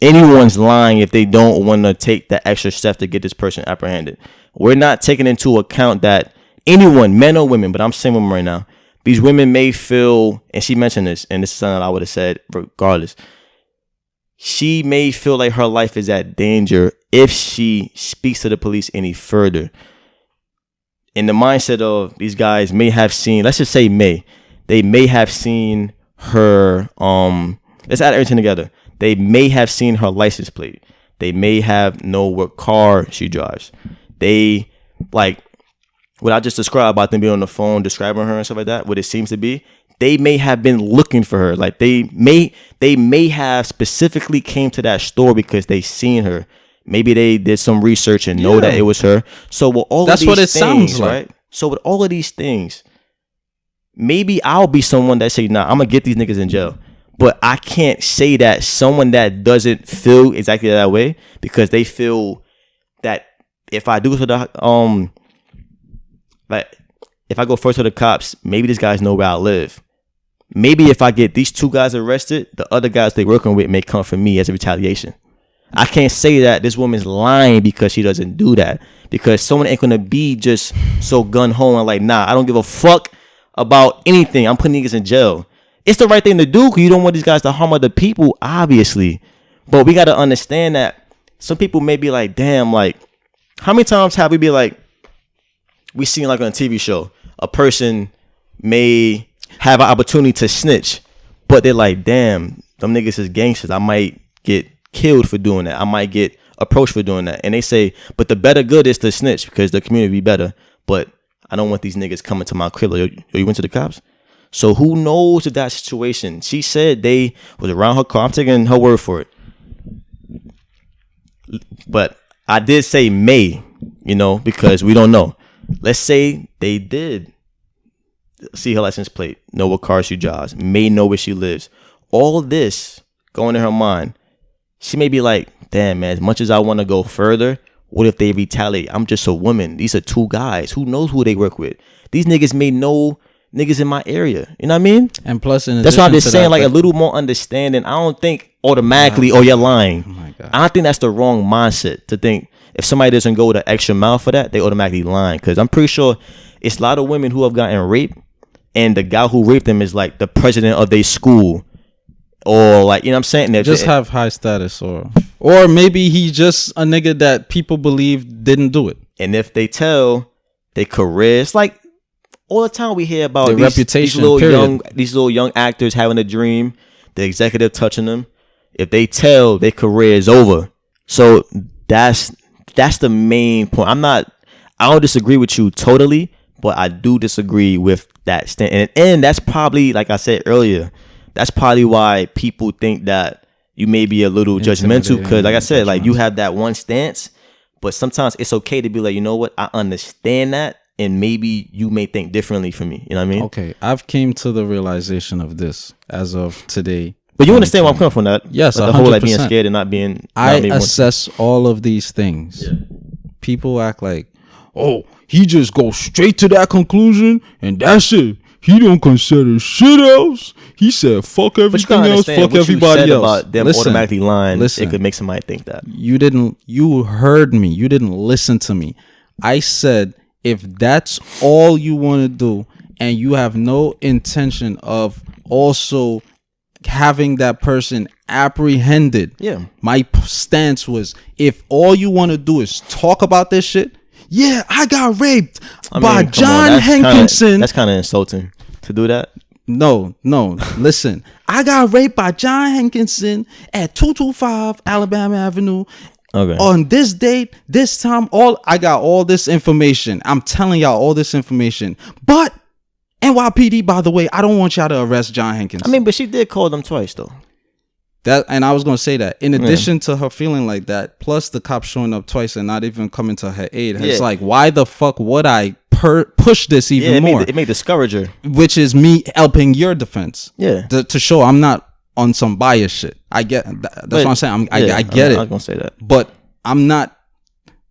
anyone's lying if they don't want to take the extra step to get this person apprehended. We're not taking into account that anyone, men or women, but I'm saying women right now, these women may feel, and she mentioned this, and this is something I would have said regardless. She may feel like her life is at danger if she speaks to the police any further. In the mindset of these guys may have seen, let's just say they may have seen her, let's add everything together. They may have seen her license plate. They may have know what car she drives. They, like, what I just described about them being on the phone, describing her and stuff like that, what it seems to be, they may have been looking for her. Like, they may have specifically came to that store because they seen her. Maybe they did some research and know that it was her. So with all that's of these what it things, sounds like. Right? So with all of these things, maybe I'll be someone that say, nah, I'm gonna get these niggas in jail. But I can't say that someone that doesn't feel exactly that way, because they feel that if I do to the like if I go first to the cops, maybe these guys know where I live. Maybe if I get these two guys arrested, the other guys they working with may come for me as a retaliation. I can't say that this woman's lying because she doesn't do that, because someone ain't gonna be just so gun ho and like, nah, I don't give a fuck about anything. I'm putting niggas in jail. It's the right thing to do because you don't want these guys to harm other people, obviously. But we got to understand that some people may be like, damn, like, how many times have we been like, we seen like on a TV show, a person may have an opportunity to snitch, but they're like, damn, them niggas is gangsters. I might get killed for doing that. I might get approached for doing that. And they say, but the better good is to snitch because the community be better. But I don't want these niggas coming to my crib. Like, you went to the cops? So who knows if that situation? She said they was around her car. I'm taking her word for it. But I did say may, because we don't know. Let's say they did see her license plate, know what car she drives, may know where she lives. All this going in her mind, she may be like, damn, man, as much as I want to go further, what if they retaliate? I'm just a woman. These are two guys. Who knows who they work with? These niggas may know niggas in my area. You know what I mean? And plus, that's why I'm just saying, like, a little more understanding. I don't think automatically, you're lying. Oh my God. I think that's the wrong mindset to think if somebody doesn't go the extra mile for that, they automatically lying. Because I'm pretty sure it's a lot of women who have gotten raped, and the guy who raped them is like the president of their school, or like, you know what I'm saying? They just have high status, or maybe he just a nigga that people believe didn't do it. And if they tell their career, it's like all the time we hear about these little young actors having a dream, the executive touching them. If they tell, their career is over. So that's the main point. I don't disagree with you totally, but I do disagree with that stand. And that's probably, like I said earlier, that's probably why people think that you may be a little judgmental, because like I said, like you have that one stance, but sometimes it's okay to be like, you know what, I understand that, and maybe you may think differently from me. You know what I mean? Okay, I've came to the realization of this as of today. But you understand where I'm coming from, that? Yes, like the 100%. whole like being scared and not being. I assess all of these things. Yeah. People act like, oh, he just goes straight to that conclusion and that's it. He don't consider shit else. He said, fuck everything else, fuck everybody else. About them automatically lying, it could make somebody think that. You heard me. You didn't listen to me. I said, if that's all you want to do and you have no intention of also having that person apprehended. Yeah. My stance was, if all you want to do is talk about this shit yeah, I got raped by John Hankinson. That's kind of insulting to do that. No, listen. I got raped by John Hankinson at 225 Alabama Avenue. Okay. On this date, this time, I got all this information. I'm telling y'all all this information. But NYPD, by the way, I don't want y'all to arrest John Hankinson. I mean, but she did call them twice, though. And I was going to say that. In addition to her feeling like that, plus the cops showing up twice and not even coming to her aid, it's like, why the fuck would I push this even more? It may discourage her. Which is me helping your defense. Yeah. To show I'm not on some bias shit. I get that's what I'm saying. I get it. I was gonna say that, but I'm not.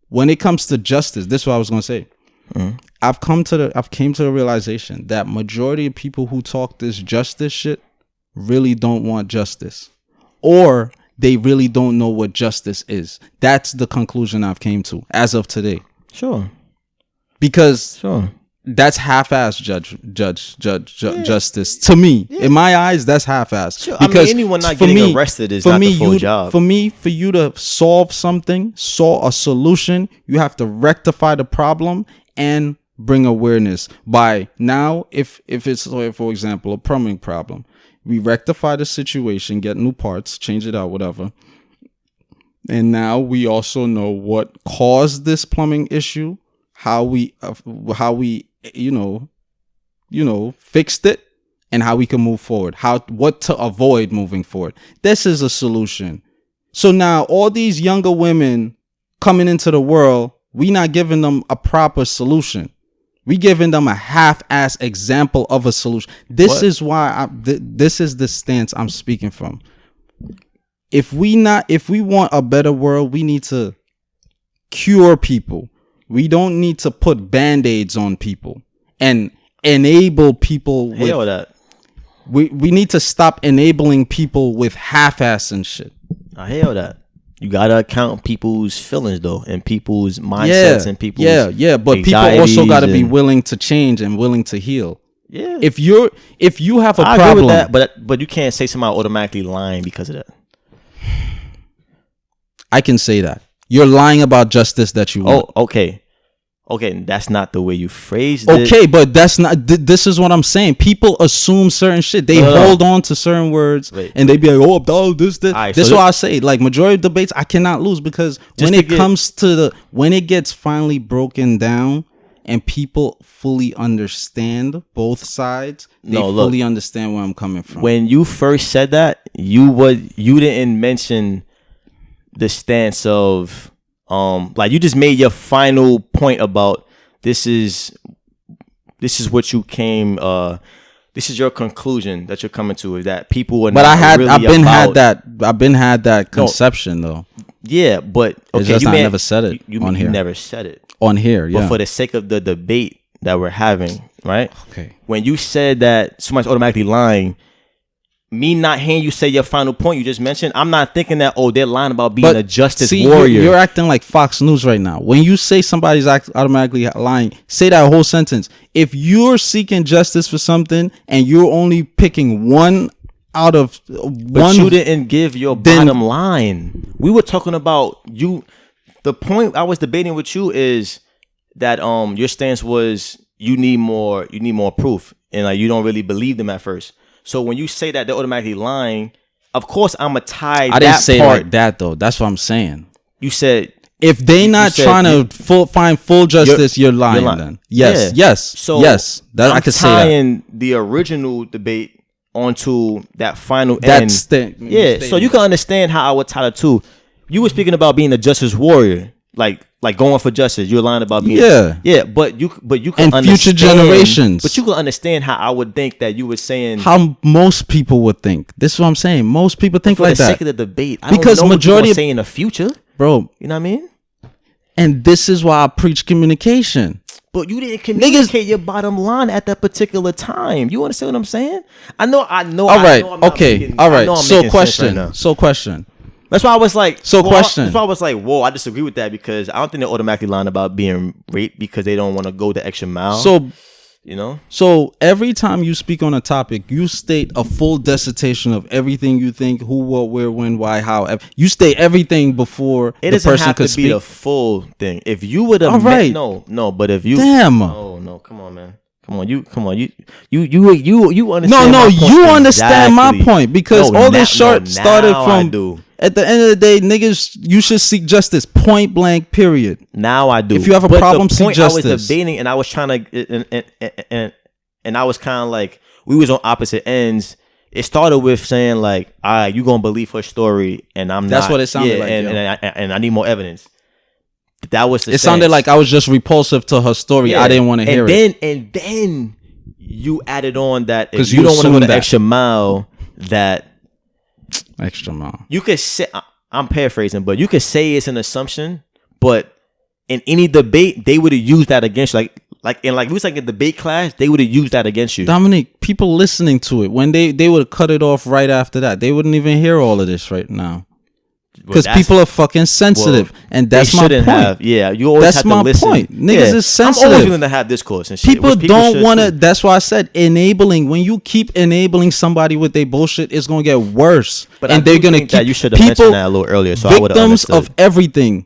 When it comes to justice, this is what I was gonna say. I've came to the realization that majority of people who talk this justice shit really don't want justice, or they really don't know what justice is. That's the conclusion I've came to as of today. Sure. Because that's half-assed justice to me. In my eyes, that's half-assed. Sure. Because anyone not getting arrested is not the full job. For you to solve a solution, you have to rectify the problem and bring awareness. By now, if it's, for example, a plumbing problem, we rectify the situation, get new parts, change it out, whatever. And now we also know what caused this plumbing issue, how we fixed it, and how we can move forward, what to avoid moving forward. This is a solution. So now all these younger women coming into the world, we not giving them a proper solution. We giving them a half-ass example of a solution. This is why this is the stance I'm speaking from. If we want a better world, we need to cure people. We don't need to put band-aids on people and enable people with that. We need to stop enabling people with half-ass and shit. I hell that. You gotta account people's feelings though, and people's mindsets and people's but people also gotta be willing to change and willing to heal. Yeah. If you have a problem, agree with that, but you can't say somebody automatically lying because of that. I can say that. You're lying about justice that you want. Oh, okay. Okay, that's not the way you phrased it. Okay, but that's not. This is what I'm saying. People assume certain shit. They hold on to certain words, and they be like, "Oh, Abdalla, this." Right, this is what I say. Like majority of debates, I cannot lose because when it gets finally broken down and people fully understand both sides, they fully understand where I'm coming from. When you first said that, you didn't mention the stance of like you just made your final point about this is what you came this is your conclusion that you're coming to, is that people are I've been had that conception though. Yeah, but okay, it's just I never said it on here. You never said it on here, yeah. But for the sake of the debate that we're having, right? Okay. When you said that somebody's automatically lying, me not hearing you say your final point you just mentioned, I'm not thinking that, they're lying about being a justice warrior. You're acting like Fox News right now. When you say somebody's automatically lying, say that whole sentence. If you're seeking justice for something and you're only picking one out of but you didn't give your bottom line. We were talking about you. The point I was debating with you is that your stance was you need more proof, and like you don't really believe them at first. So when you say that they're automatically lying, of course I'm a tie. I didn't say part. Like that though. That's what I'm saying. You said if they not trying to find full justice, you're lying. Then yes. So yes, that I could say that. Tying the original debate onto that final end. So you can understand how I would tie the two. You were speaking about being a justice warrior, like going for justice. You're lying about being but you can and future generations. But you can understand how I would think that you were saying how most people would think. This is what I'm saying. Most people think like that. For the sake of the debate, I don't know majority what saying in the future, bro. You know what I mean? And this is why I preach communication. But you didn't communicate your bottom line at that particular time. You understand what I'm saying? I know. All right. So question. That's why I was like, question. That's why I was like, whoa, I disagree with that because I don't think they're automatically lying about being raped because they don't want to go the extra mile. So You know? So every time you speak on a topic, you state a full dissertation of everything you think, who, what, where, when, why, how. You state everything before it the person could speak. It doesn't have to be the full thing. If you would have but if you no, come on, man. You understand. No, you understand exactly. My point because all this short started from. At the end of the day, niggas, you should seek justice. Point blank. Period. Now I do. If you have a problem, seek justice. I was debating, and I was trying to, and I was kind of like we was on opposite ends. It started with saying like, "All right, you gonna believe her story," and I'm not. That's what it sounded like. And I need more evidence. That was the. It sounded like I was just repulsive to her story. I didn't want to hear it. And then you added on that if you don't want to go the extra mile, that extra mile. You could say, I'm paraphrasing, but you could say it's an assumption. But in any debate, they would have used that against you. Like it was like a debate class, they would have used that against you. Dominic, people listening to it when they would have cut it off right after that. They wouldn't even hear all of this right now. Because people are fucking sensitive, and that's my point. You always have to listen. That's my point. Niggas is sensitive. I'm always willing to have discourse and shit. People don't want to. That's why I said enabling. When you keep enabling somebody with their bullshit, it's gonna get worse. But and they're gonna keep that. You should have mentioned that a little earlier. So victims of everything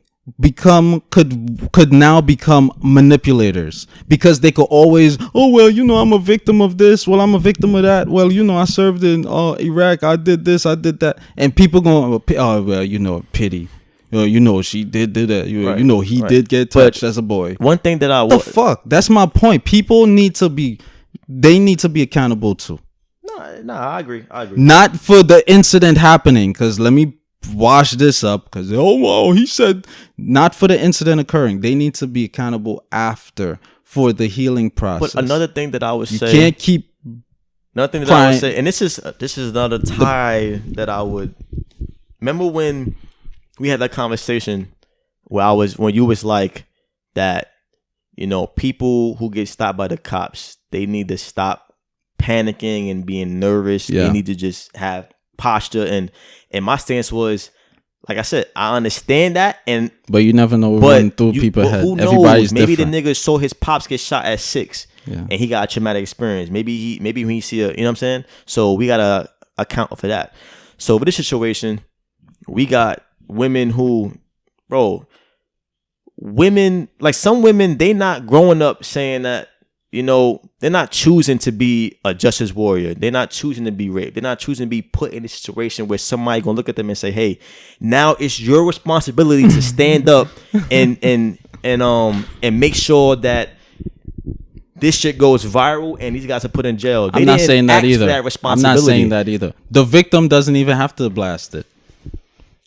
could now become manipulators because they could always, I'm a victim of this, I'm a victim of that, I served in Iraq, I did this, I did that, and people going, pity, she did that, he did get touched as a boy. One thing that the fuck, that's my point. People need to be accountable too. No, I agree. Not for the incident happening, because let me wash this up, because he said not for the incident occurring. They need to be accountable after for the healing process. But another thing that I would say, you can't keep nothing that I would say, and this is another tie that I would remember when we had that conversation when you was like that, people who get stopped by the cops, they need to stop panicking and being nervous. They need to just have posture, and my stance was, like I said, I understand that, but you never know what running through people's head. Everybody's maybe different. The nigga saw his pops get shot at 6, and he got a traumatic experience. Maybe when he see you know what I'm saying. So we gotta account for that. So for this situation, we got women who, like some women, they not growing up saying that. They're not choosing to be a justice warrior. They're not choosing to be raped. They're not choosing to be put in a situation where somebody gonna look at them and say, "Hey, now it's your responsibility to stand up and make sure that this shit goes viral and these guys are put in jail." I'm not saying that either. I'm not saying that either. The victim doesn't even have to blast it.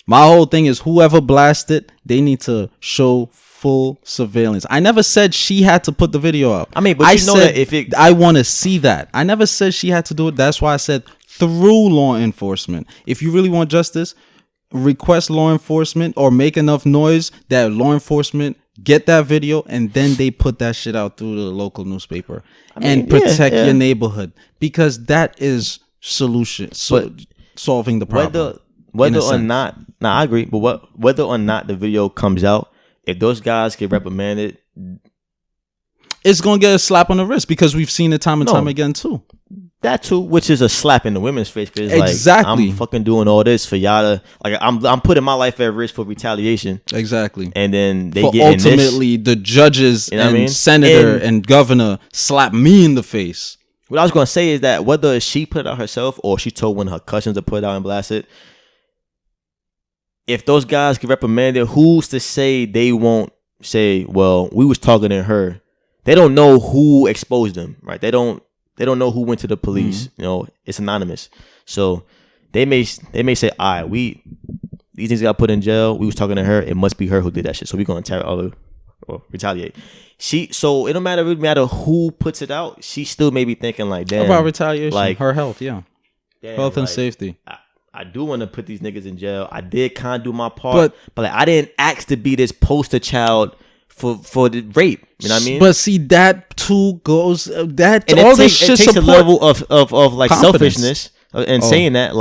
My whole thing is whoever blasted, they need to show full surveillance. I never said she had to put the video up. I mean, but I said that I want to see that. I never said she had to do it. That's why I said through law enforcement. If you really want justice, request law enforcement or make enough noise that law enforcement get that video and then they put that shit out through the local newspaper and protect your neighborhood, because that is solving the problem. Whether or not, I agree, but whether or not the video comes out, if those guys get reprimanded, it's gonna get a slap on the wrist, because we've seen it time and time again too. That too, which is a slap in the women's face. Cause exactly. Like, I'm fucking doing all this for y'all to, like, I'm putting my life at risk for retaliation. Exactly. And then they get ultimately the judges and senator and governor slap me in the face. What I was gonna say is that whether she put it out herself or she told one of her cousins to put it out and blast it, if those guys get reprimanded, who's to say they won't say, "Well, we was talking to her"? They don't know who exposed them, right? They don't know who went to the police. It's anonymous. So they may say, "All right, these things got put in jail. We was talking to her. It must be her who did that shit. So we gonna or retaliate." So it don't matter who puts it out. She still may be thinking like, "Damn, about retaliation, like her health, health and like, safety." I do want to put these niggas in jail. I did kind of do my part, but like, I didn't ask to be this poster child for the rape. You know what I mean? But see, that too goes that and all this shit takes a level of like confidence. Selfishness and saying that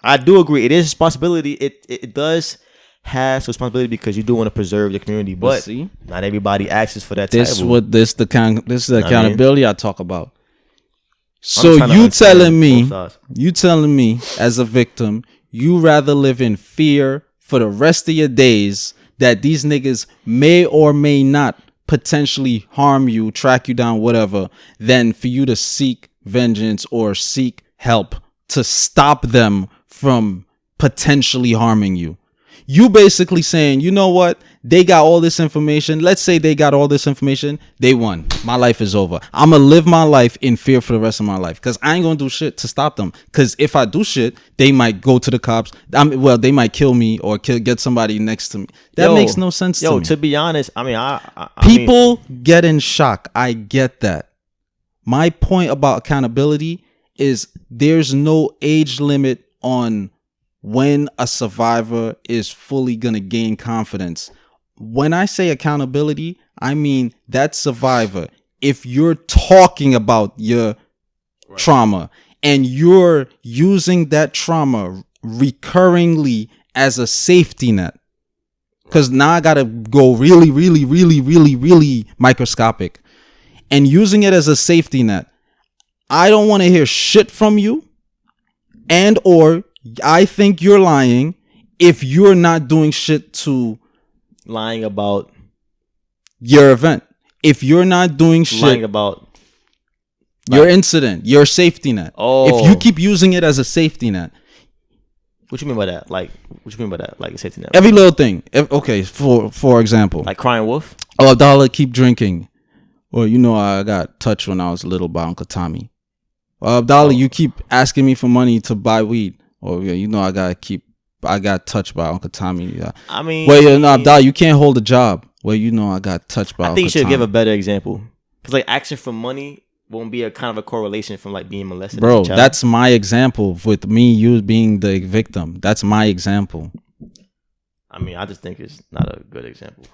I do agree. It is a responsibility. It does has responsibility because you do want to preserve the community, but see, not everybody asks for that. This title. This is the accountability I talk about. So you telling me as a victim, you rather live in fear for the rest of your days that these niggas may or may not potentially harm you, track you down, whatever, than for you to seek vengeance or seek help to stop them from potentially harming you. You basically saying, you know what? They got all this information. Let's say they got all this information. They won. My life is over. I'm going to live my life in fear for the rest of my life because I ain't going to do shit to stop them. Because if I do shit, they might go to the cops. They might kill me or get somebody next to me. That makes no sense to me. To be honest, I mean, people get in shock. I get that. My point about accountability is there's no age limit on when a survivor is fully going to gain confidence. When I say accountability, I mean that survivor, if you're talking about your trauma and you're using that trauma recurringly as a safety net, because now I got to go really, really, really, really, really microscopic and using it as a safety net, I don't want to hear shit from you and or I think you're lying if you're not doing shit to lying about your event. If you're not doing shit lying about your incident, your safety net. Oh. If you keep using it as a safety net. What you mean by that? Like, what you mean by that? Like a safety net? Every little thing. Okay, for example. Like crying wolf? Oh, Abdalla, keep drinking. Well, you know I got touched when I was little by Uncle Tommy. Abdalla, you keep asking me for money to buy weed. Oh yeah, you know I got touched by Uncle Tommy. I mean, well, you know, Abdalla, you can't hold a job. Well, you know I got touched by. I think you should give a better example because like asking for money won't be a kind of a correlation from like being molested. Bro, that's my example with me, you being the victim. That's my example. I mean, I just think it's not a good example.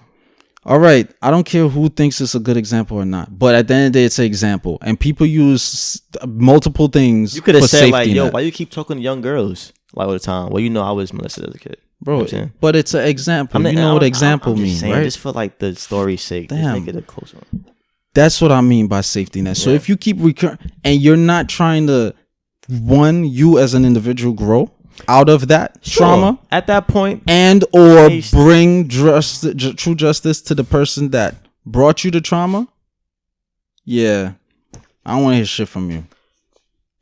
All right, I don't care who thinks it's a good example or not, but at the end of the day, it's an example, and people use multiple things. You could have said like, "Yo, why you keep talking to young girls like all the time?" Well, you know, I was molested as a kid, bro. You know but it's an example. You know what example means, right? Just for like the story's sake, just make it a close one. That's what I mean by safety net. So if you keep recurring and you're not trying to, you as an individual grow out of that trauma at that point, and or bring true justice to the person that brought you the trauma, I don't want to hear shit from you.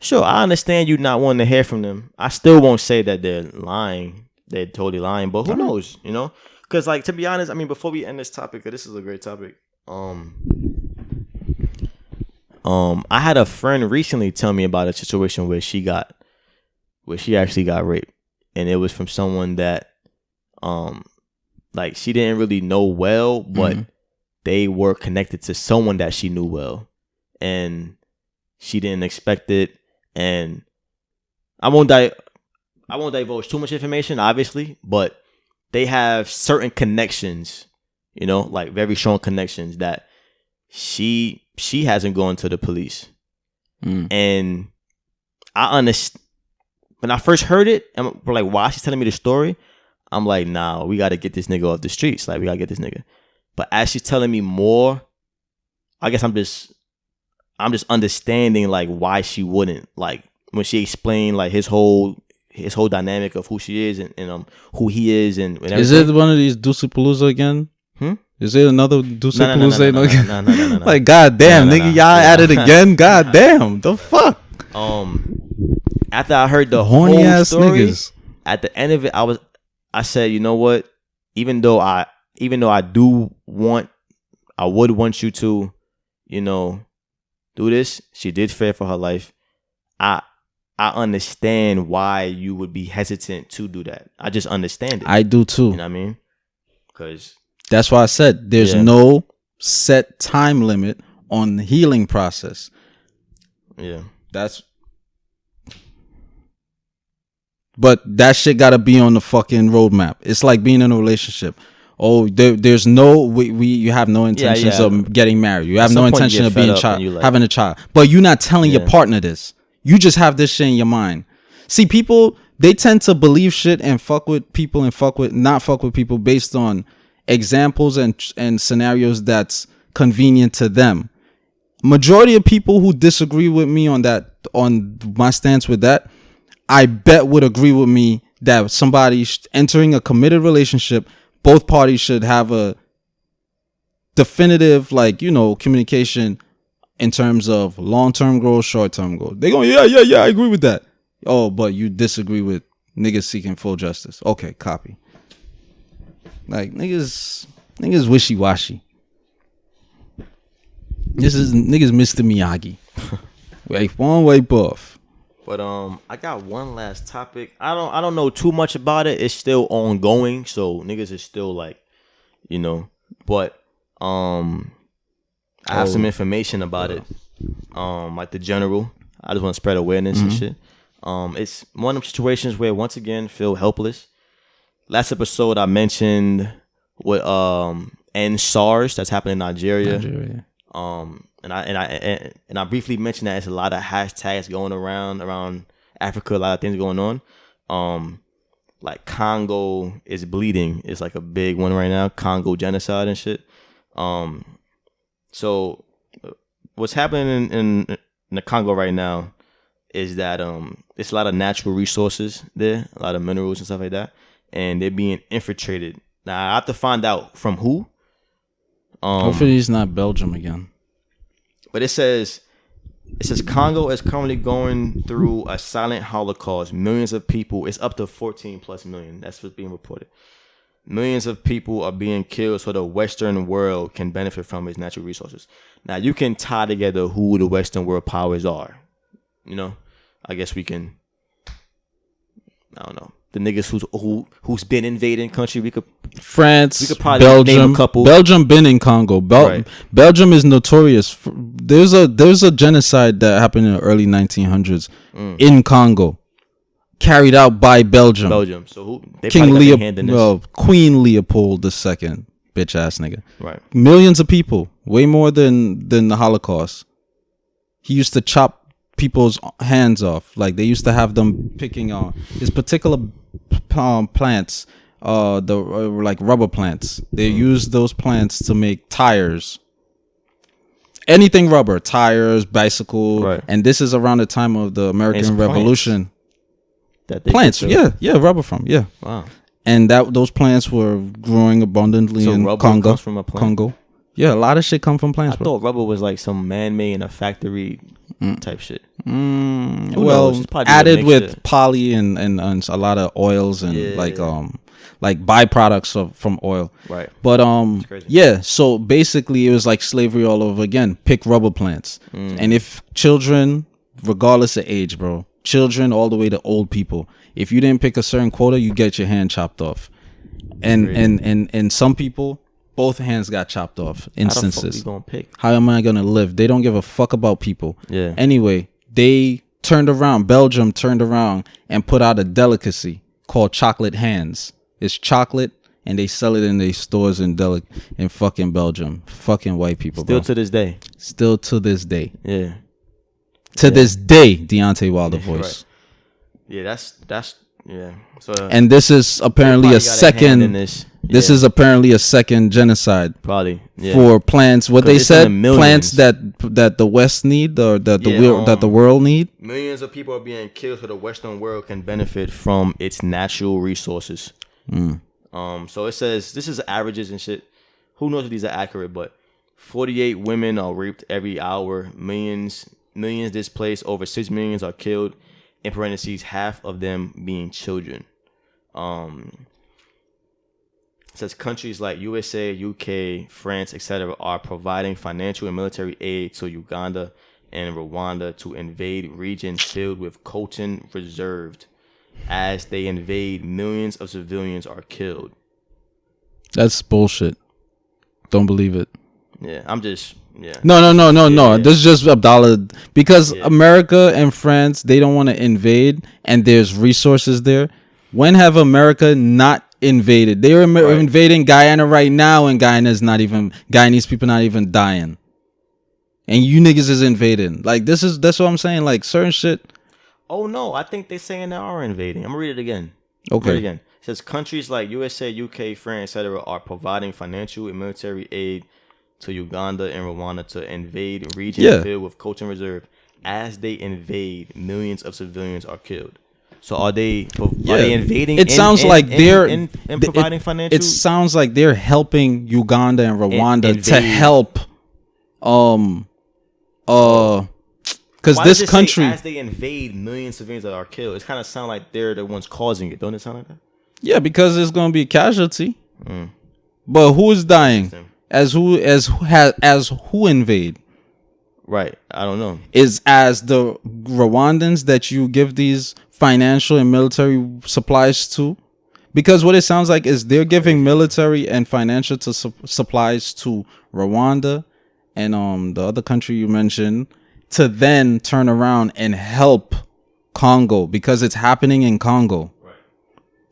Sure, I understand you not wanting to hear from them. I still won't say that they're lying. They're totally lying, but who knows, you know? Because like, to be honest, I mean, before we end this topic, this is a great topic. I had a friend recently tell me about a situation where she actually got raped, and it was from someone that like she didn't really know well, but they were connected to someone that she knew well, and she didn't expect it. And I won't divulge too much information, obviously, but they have certain connections, you know, like very strong connections that she hasn't gone to the police. And I understand. When I first heard it, and we're like, why she's telling me the story, I'm like, nah, we got to get this nigga off the streets. Like, we got to get this nigga. But as she's telling me more, I guess I'm just understanding like why she wouldn't, like when she explained like his whole dynamic of who she is and who he is and everything. Is it one of these Dusapalooza again? Is it another Dusapalooza? No. Like, goddamn, nigga, y'all at it again? Goddamn, the fuck. After I heard the horny whole ass story, niggas. At the end of it, I said, you know what? Even though I would want you to, you know, do this. She did fear for her life. I understand why you would be hesitant to do that. I just understand it. I do too. You know what I mean? Because that's why I said there's no set time limit on the healing process. Yeah. But that shit gotta be on the fucking roadmap. It's like being in a relationship. Oh, there's no you have no intentions of getting married. You have no intention of being having a child. But you're not telling your partner this. You just have this shit in your mind. See, people they tend to believe shit and fuck with people and not fuck with people based on examples and scenarios that's convenient to them. Majority of people who disagree with me on my stance with that, I bet would agree with me that somebody entering a committed relationship, both parties should have a definitive, communication in terms of long-term goals, short-term goals. They go, yeah, I agree with that. Oh, but you disagree with niggas seeking full justice. Okay, copy. Like, niggas wishy-washy. This is niggas Mr. Miyagi. Wipe on, wipe off. But I got one last topic. I don't know too much about it. It's still ongoing, so niggas is still but I have some information about it. Like the general. I just want to spread awareness and shit. It's one of them situations where once again feel helpless. Last episode I mentioned what end SARS that's happening in Nigeria. And I briefly mentioned that it's a lot of hashtags going around Africa, a lot of things going on. Like Congo is bleeding. It's like a big one right now. Congo genocide and shit. So what's happening in the Congo right now is that it's a lot of natural resources there, a lot of minerals and stuff like that, and they're being infiltrated. Now I have to find out from who. Hopefully it's not Belgium again. But it says Congo is currently going through a silent holocaust. Millions of people, it's up to 14 plus million. That's what's being reported. Millions of people are being killed so the Western world can benefit from its natural resources. Now you can tie together who the Western world powers are. I guess we can. I don't know. The niggas who's been invading country, we could probably Belgium, name a couple. Belgium been in Congo. Right. Belgium is notorious. There's a genocide that happened in the early 1900s in Congo, carried out by Belgium. So who? They Queen Leopold II, bitch ass nigga. Right. Millions of people, way more than the Holocaust. He used to chop people's hands off. Like they used to have them picking on his particular plants, like rubber plants. They used those plants to make tires. Anything rubber, tires, bicycle, right. And this is around the time of the American Revolution. Plants, rubber from, yeah. Wow. And those plants were growing abundantly in rubber Congo. Comes from a plant? Congo. Yeah, a lot of shit come from plants. I thought rubber was like some man-made in a factory type shit. Well, added with poly and a lot of oils and like byproducts from oil. Right. But so basically it was like slavery all over again. Pick rubber plants. And if children, regardless of age, bro, children all the way to old people, if you didn't pick a certain quota, you get your hand chopped off. And some people, both hands got chopped off. Instances. How am I gonna live? They don't give a fuck about people. Yeah. Anyway, they turned around. Belgium turned around and put out a delicacy called chocolate hands. It's chocolate, and they sell it in their stores in fucking Belgium. Fucking white people. Still bro. to this day. Still to this day. Yeah. To this day, Deontay Wilder voice. Right. Yeah, that's yeah. So and this is apparently a second. This is apparently a second genocide. Probably for plants. What they said, plants that the West need or that the world need. Millions of people are being killed so the Western world can benefit from its natural resources. So it says this is averages and shit. Who knows if these are accurate? But 48 women are raped every hour. Millions displaced. Over 6 million are killed. In parentheses, half of them being children. Says countries like USA, UK, France, etc. are providing financial and military aid to Uganda and Rwanda to invade regions filled with coltan reserved. As they invade, millions of civilians are killed. That's bullshit. Don't believe it. Yeah, I'm just No. This is just Abdalla because America and France, they don't want to invade and there's resources there. When have America not invaded? They were invading Guyana right now, and Guyanese people not even dying. And you niggas is invading. Like that's what I'm saying. Like certain shit. Oh no, I think they're saying they are invading. I'm gonna read it again. Okay. Read it again. It says countries like USA, UK, France, etc. are providing financial and military aid to Uganda and Rwanda to invade regions filled with Colton Reserve. As they invade, millions of civilians are killed. So are they invading? It sounds like they're providing financial. It sounds like they're helping Uganda and Rwanda to help. Because this country, as they invade, millions of civilians are killed. It kind of sounds like they're the ones causing it. Don't it sound like that? Yeah, because it's going to be a casualty. But who is dying? As who invade? Right. I don't know. Is as the Rwandans that you give these financial and military supplies to? Because what it sounds like is they're giving military and financial supplies to Rwanda and the other country you mentioned to then turn around and help Congo because it's happening in Congo. Right.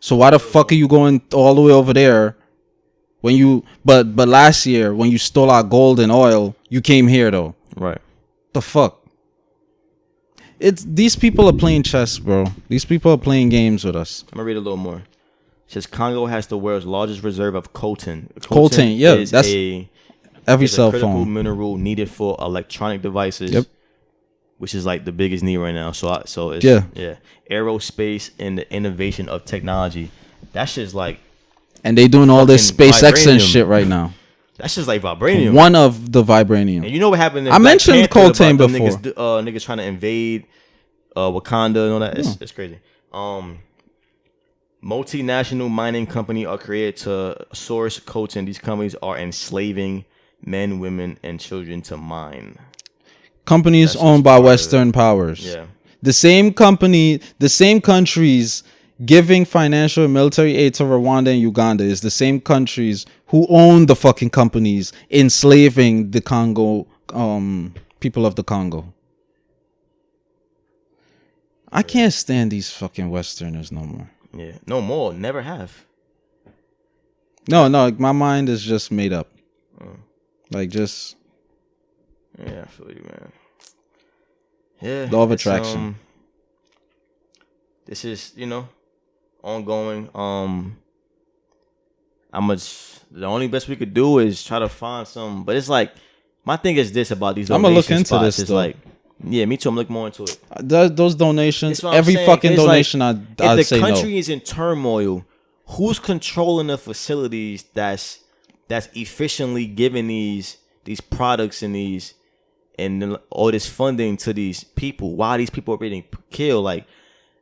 So why the fuck are you going all the way over there when you but last year when you stole our gold and oil, you came here though. Right. The fuck? It's these people are playing chess, bro. These people are playing games with us. I'm gonna read a little more. It says Congo has the world's largest reserve of coltan. Coltan, yeah, that's every cell phone. Critical mineral needed for electronic devices. Yep. Which is like the biggest need right now. So it's aerospace and the innovation of technology. That shit's like, and they doing all this SpaceX and shit right now. That's just like vibranium. One of the vibranium. And you know what happened? I mentioned coltan before. Niggas trying to invade Wakanda and all that. It's crazy. Multinational mining company are created to source coltan. These companies are enslaving men, women, and children to mine. Companies owned by Western powers. Yeah. The same countries giving financial and military aid to Rwanda and Uganda is the same countries who own the fucking companies enslaving the Congo, people of the Congo. I can't stand these fucking Westerners no more. Yeah, no more. Never have. No, my mind is just made up. Like just. Yeah, I feel you, man. Yeah. Law of attraction. This is, ongoing. The only best we could do is try to find some, but it's like, my thing is this about these donation I'm gonna look into spots. this. It's like, yeah, me too. I'm looking more into it. Those donations, every fucking donation, like, I'd say no. If the country is in turmoil, who's controlling the facilities that's efficiently giving these products and all this funding to these people? Why these people are being killed? Like,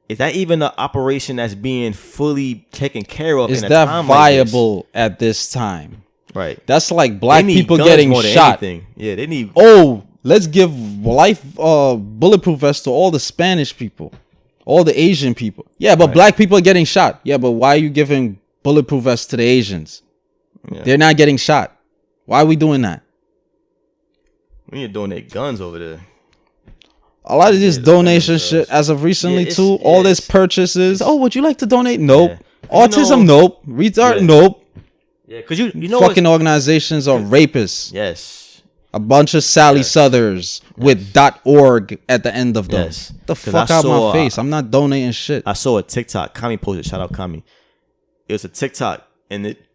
is that even an operation that's being fully taken care of? Is that viable at this time? Right. That's like black people getting shot. Yeah, they need. Oh, let's give bulletproof vests to all the Spanish people, all the Asian people. Yeah, but black people are getting shot. Yeah, but why are you giving bulletproof vests to the Asians? Yeah. They're not getting shot. Why are we doing that? We need to donate guns over there. A lot of this donation shit, as of recently too, all this purchases. Oh, would you like to donate? Nope. Yeah. Autism, nope. Retard, nope. Yeah, because you know fucking organizations are rapists. Yes. A bunch of Sally Southers with .org at the end of them. Yes. The fuck out my face. I'm not donating shit. I saw a TikTok. Kami posted. Shout out Kami. It was a TikTok, and it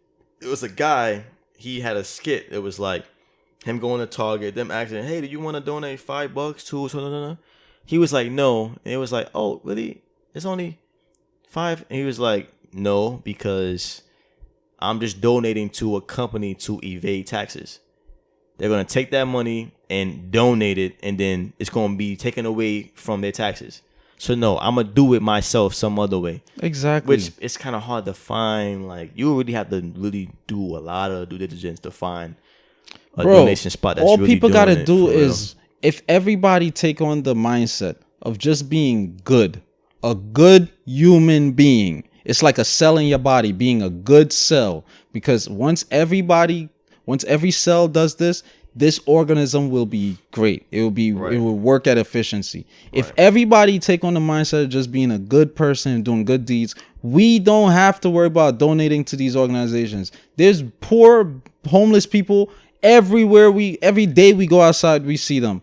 was a guy. He had a skit. It was like him going to Target, them asking, "Hey, do you want to donate $5 to?" So he was like, "No." And it was like, "Oh, really? It's only $5." And he was like, "No, because I'm just donating to a company to evade taxes. They're gonna take that money and donate it, and then it's gonna be taken away from their taxes. So no, I'm gonna do it myself some other way." Exactly. Which it's kind of hard to find. Like, you really have to really do a lot of due diligence to find a donation spot. That's all really people gotta do is, if everybody take on the mindset of just being good, a good human being. It's like a cell in your body, being a good cell. Because once every cell does this, this organism will be great. It will work at efficiency. If everybody take on the mindset of just being a good person and doing good deeds, we don't have to worry about donating to these organizations. There's poor, homeless people everywhere. Every day we go outside, we see them.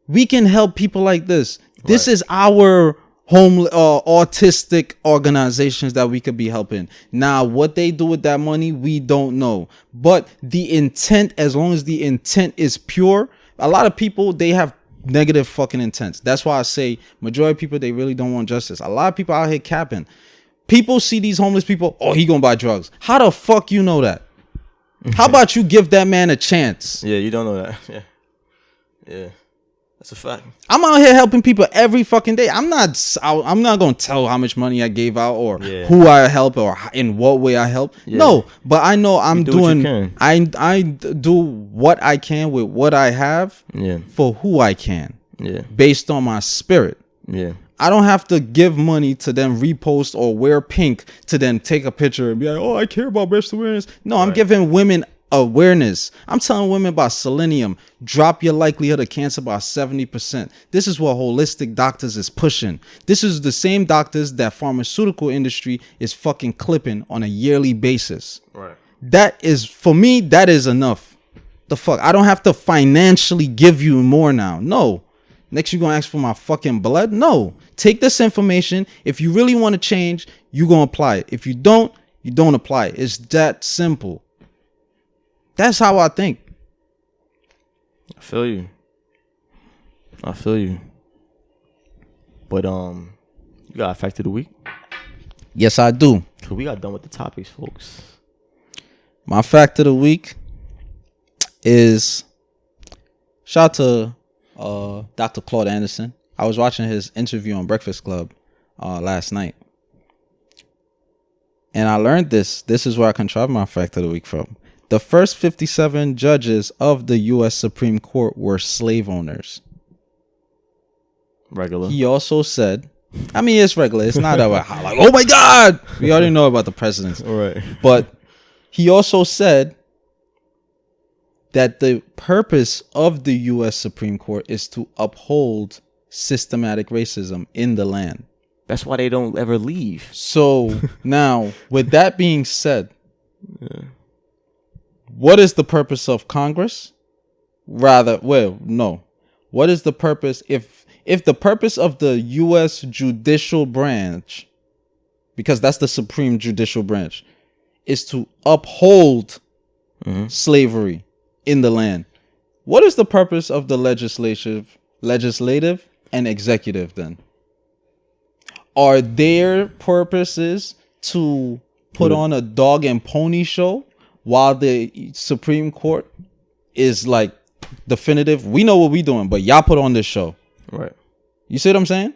We can help people like this. This is our autistic organizations that we could be helping. Now, what they do with that money, we don't know. But the intent, as long as the intent is pure, a lot of people, they have negative fucking intents. That's why I say majority of people, they really don't want justice. A lot of people out here capping. People see these homeless people, oh, he gonna buy drugs. How the fuck you know that? How about you give that man a chance? Yeah, you don't know that. Yeah. That's a fact. I'm out here helping people every fucking day. I'm not gonna tell how much money I gave out or who I help or in what way I help. Yeah. No, but I know I'm doing. I do what I can with what I have. Yeah. For who I can. Yeah. Based on my spirit. Yeah. I don't have to give money to then repost or wear pink to then take a picture and be like, oh, I care about breast awareness. No, I'm giving women awareness. I'm telling women about selenium. Drop your likelihood of cancer by 70%. This is what holistic doctors is pushing. This is the same doctors that pharmaceutical industry is fucking clipping on a yearly basis. Right. That is, for me, that is enough. The fuck? I don't have to financially give you more now. No. Next, you gonna ask for my fucking blood? No. Take this information. If you really want to change, you gonna apply it. If you don't, you don't apply it. It's that simple. That's how I think. I feel you. But you got a fact of the week? Yes, I do. So we got done with the topics, folks. My fact of the week is shout out to Dr. Claude Anderson. I was watching his interview on Breakfast Club last night. And I learned this. This is where I contrived my fact of the week from. The first 57 judges of the U.S. Supreme Court were slave owners. Regular. He also said, I mean, it's regular. It's not like, oh my God. We already know about the presidents. All right. But he also said that the purpose of the U.S. Supreme Court is to uphold systematic racism in the land. That's why they don't ever leave. So now, with that being said, what is the purpose of Congress? What is the purpose if the purpose of the U.S. judicial branch, because that's the supreme judicial branch, is to uphold slavery in the land, what is the purpose of the legislative and executive then? Are their purposes to put on a dog and pony show while the Supreme Court is like definitive? We know what we doing, but y'all put on this show. Right. You see what I'm saying?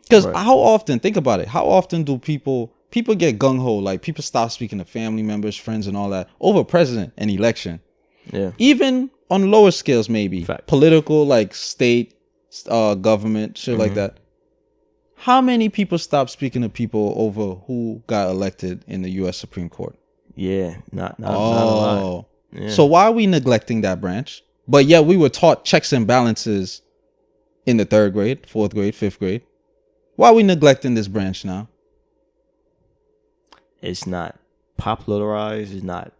Because how often, think about it, how often do people get gung-ho, like people stop speaking to family members, friends and all that over president and election? Yeah. Even on lower scales, maybe. Fact. Political, like state, government, shit like that. How many people stop speaking to people over who got elected in the U.S. Supreme Court? Yeah, not a lot. Yeah. So why are we neglecting that branch? But yeah, we were taught checks and balances in the 3rd grade, 4th grade, 5th grade. Why are we neglecting this branch now? It's not popularized. It's not.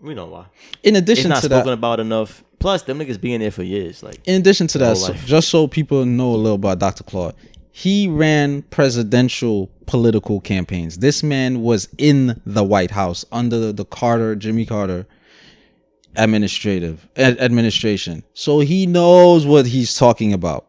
We know why. In addition to that, it's not spoken about enough. Plus, them niggas being there for years. Like, in addition to that, just so people know a little about Dr. Claude, he ran presidential political campaigns. This man was in the White House under the Jimmy Carter administration. So he knows what he's talking about.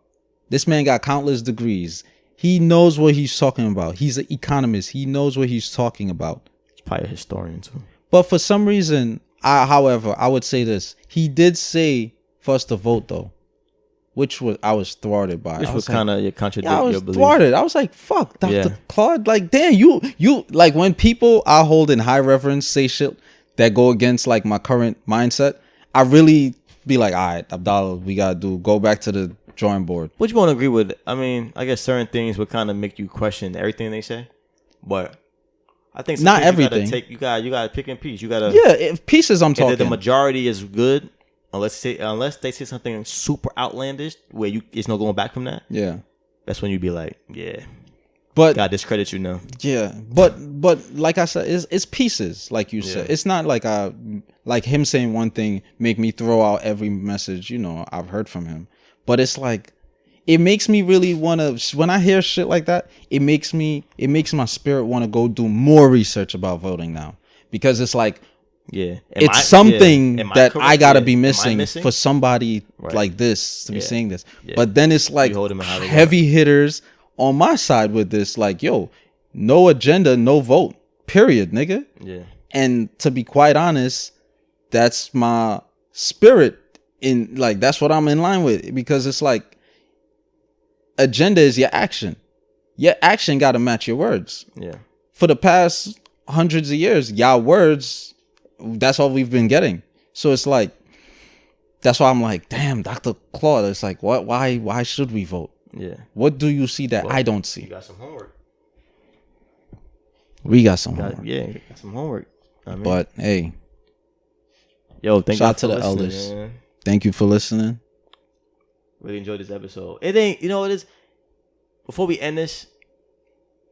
This man got countless degrees. He knows what he's talking about. He's an economist. He knows what he's talking about. He's probably a historian too. But for some reason, however, I would say this. He did say for us to vote though, which I was thwarted by. Which was kind of contradict your belief. Thwarted. I was like, fuck, Dr. Claude. Like, damn, you like when people I hold in high reverence say shit that go against like my current mindset, I really be like, all right, Abdalla, we gotta go back to the drawing board. Which you won't agree with. I mean, I guess certain things would kind of make you question everything they say, but I think not everything. You gotta pick and piece. You gotta pieces. I'm talking. The majority is good, unless they say something super outlandish where it's no going back from that. Yeah, that's when you be like, but God discredits you now. Yeah, but like I said, it's pieces. Like you said, it's not like like him saying one thing make me throw out every message I've heard from him. But it's like it makes me really want to, when I hear shit like that, it makes my spirit want to go do more research about voting now, because it's like, it's something that I gotta be missing for somebody like this to be saying this. But then it's like heavy hitters on my side with this, like, yo, no agenda, no vote, period, nigga. Yeah. And to be quite honest, that's my spirit in, like, that's what I'm in line with, because it's like, agenda is your action. Your action got to match your words. Yeah. For the past hundreds of years, y'all words, that's all we've been getting. So it's like, that's why I'm like, damn, Dr. Claude. It's like, what? Why should we vote? Yeah. What do you see that I don't see? You got some homework. We got some homework. Yeah, you got some homework. I mean, but hey, yo, thank shout out to the elders. Man. Thank you for listening. Really enjoyed this episode. It ain't, you know what it is? Before we end this,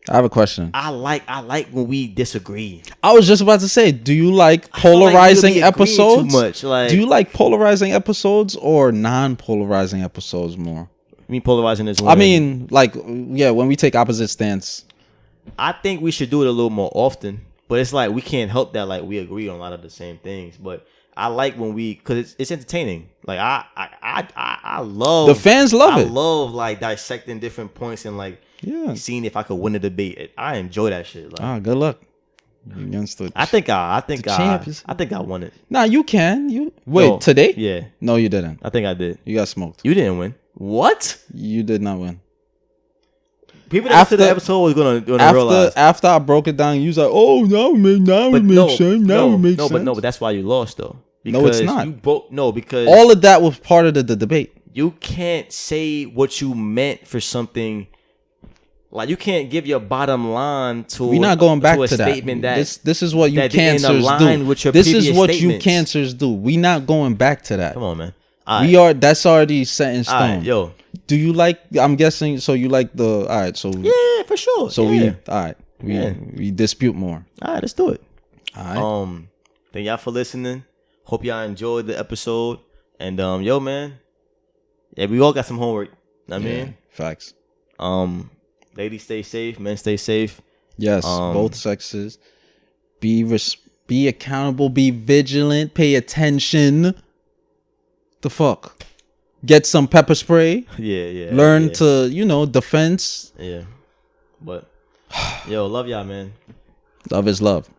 I have a question. I like when we disagree. I was just about to say, do you like polarizing episodes? Too much. Like, do you like polarizing episodes or non-polarizing episodes more? I mean, polarizing is. I mean, like, yeah, when we take opposite stance. I think we should do it a little more often, but it's like we can't help that. Like, we agree on a lot of the same things, but I like when we, because it's entertaining. Like, I love, the fans love it. I love like dissecting different points and like seeing if I could win a debate. I enjoy that shit. Like, good luck against the. I think I won it. Nah, you can. You wait today? Yeah. No, you didn't. I think I did. You got smoked. You didn't win. What? You did not win. People that after the episode was gonna realize. After I broke it down, you was like, "Oh, now it makes sense. Now it makes sense." But that's why you lost, though. Because no, it's not. Because all of that was part of the debate. You can't say what you meant for something. Like, you can't give your bottom line to. We're not going back to statement that. This is what you cancers do. This is what you cancers do. We're not going back to that. Come on, man. That's already set in stone. Right, yo. Do you like? I'm guessing. So you like the? All right. So yeah, for sure. So we dispute more. All right, let's do it. All right. Thank y'all for listening. Hope y'all enjoyed the episode. And yo, man, yeah, we all got some homework. I mean, facts. Ladies, stay safe. Men, stay safe. Yes, both sexes. Be accountable. Be vigilant. Pay attention. The fuck. Get some pepper spray. Yeah. Learn to, defense. Yeah. But, yo, love y'all, man. Love is love.